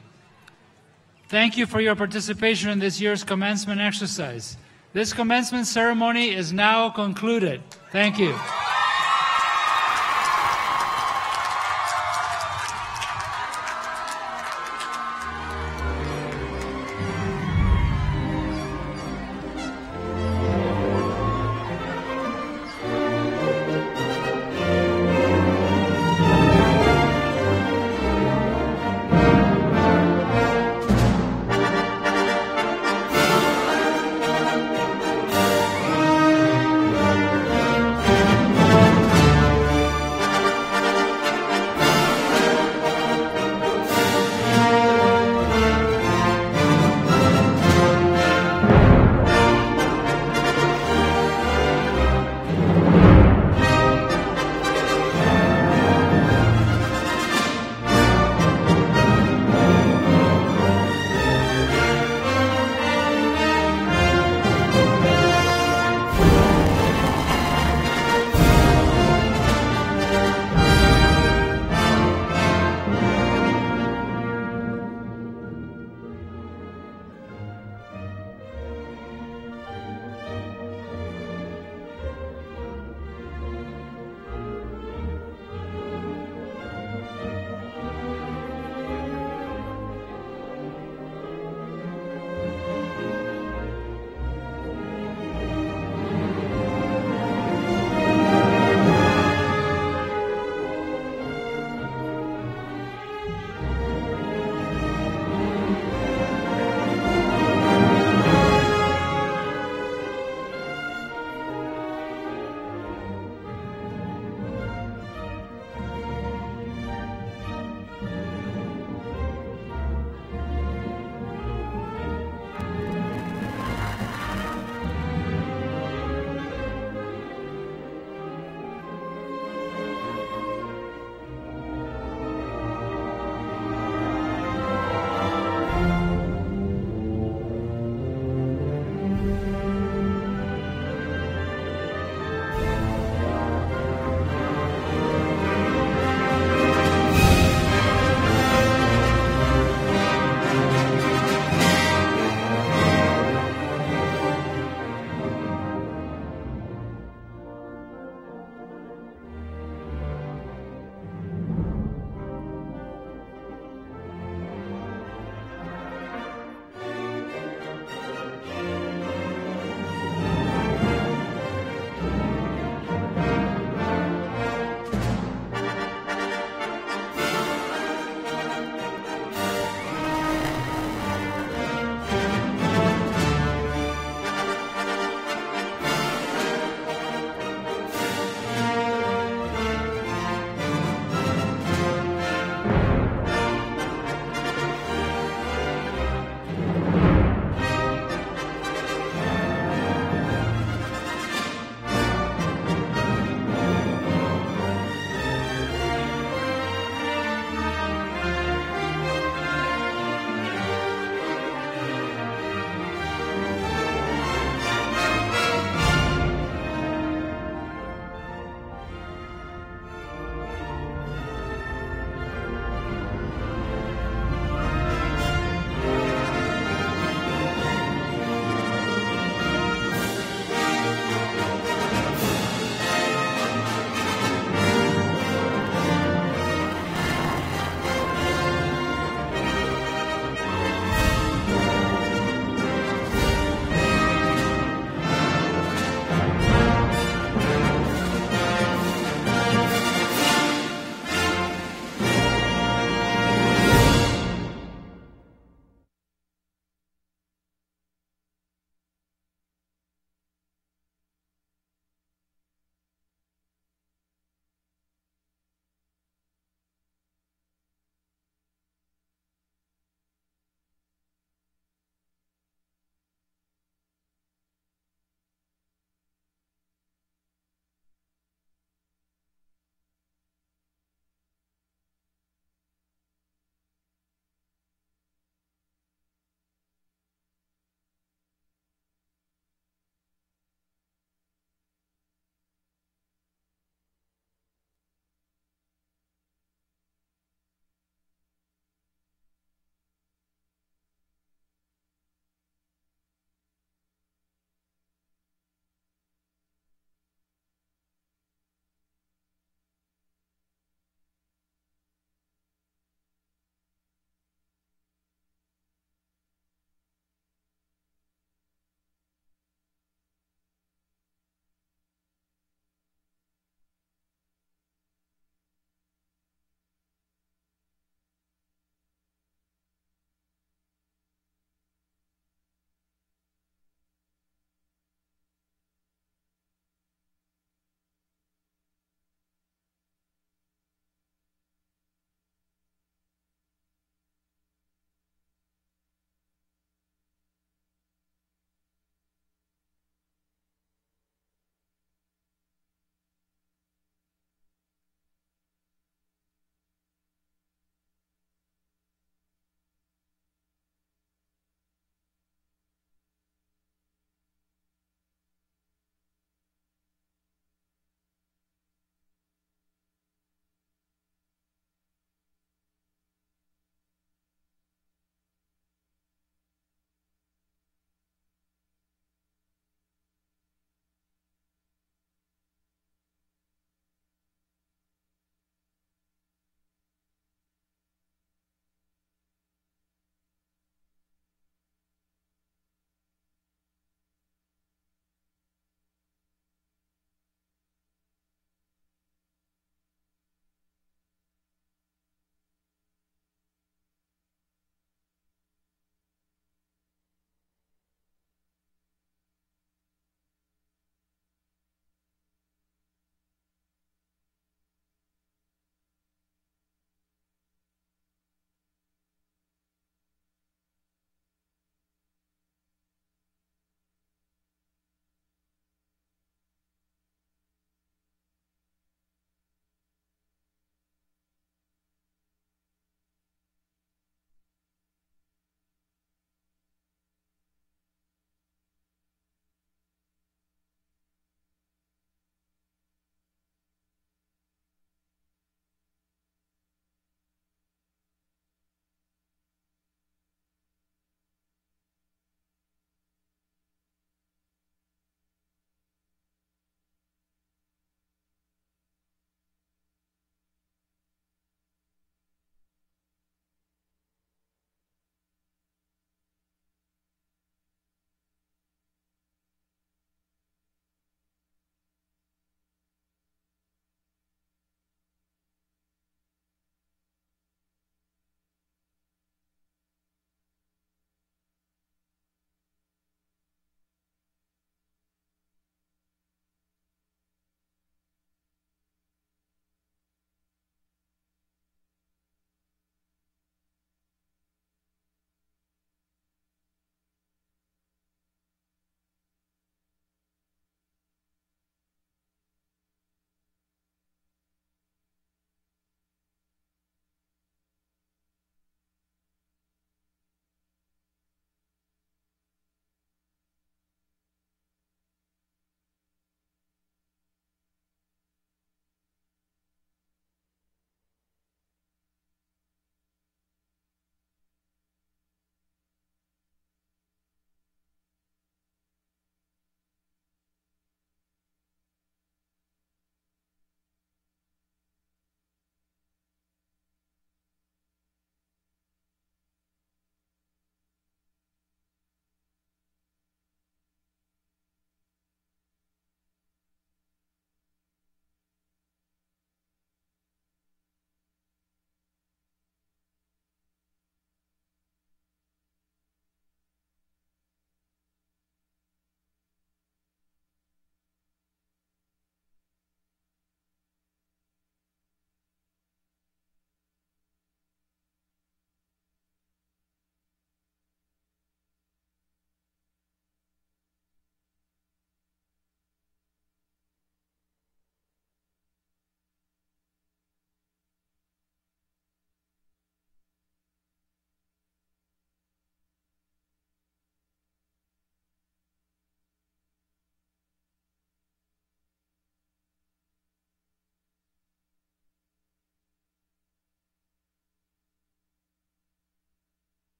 Thank you for your participation in this year's commencement exercise. This commencement ceremony is now concluded. Thank you.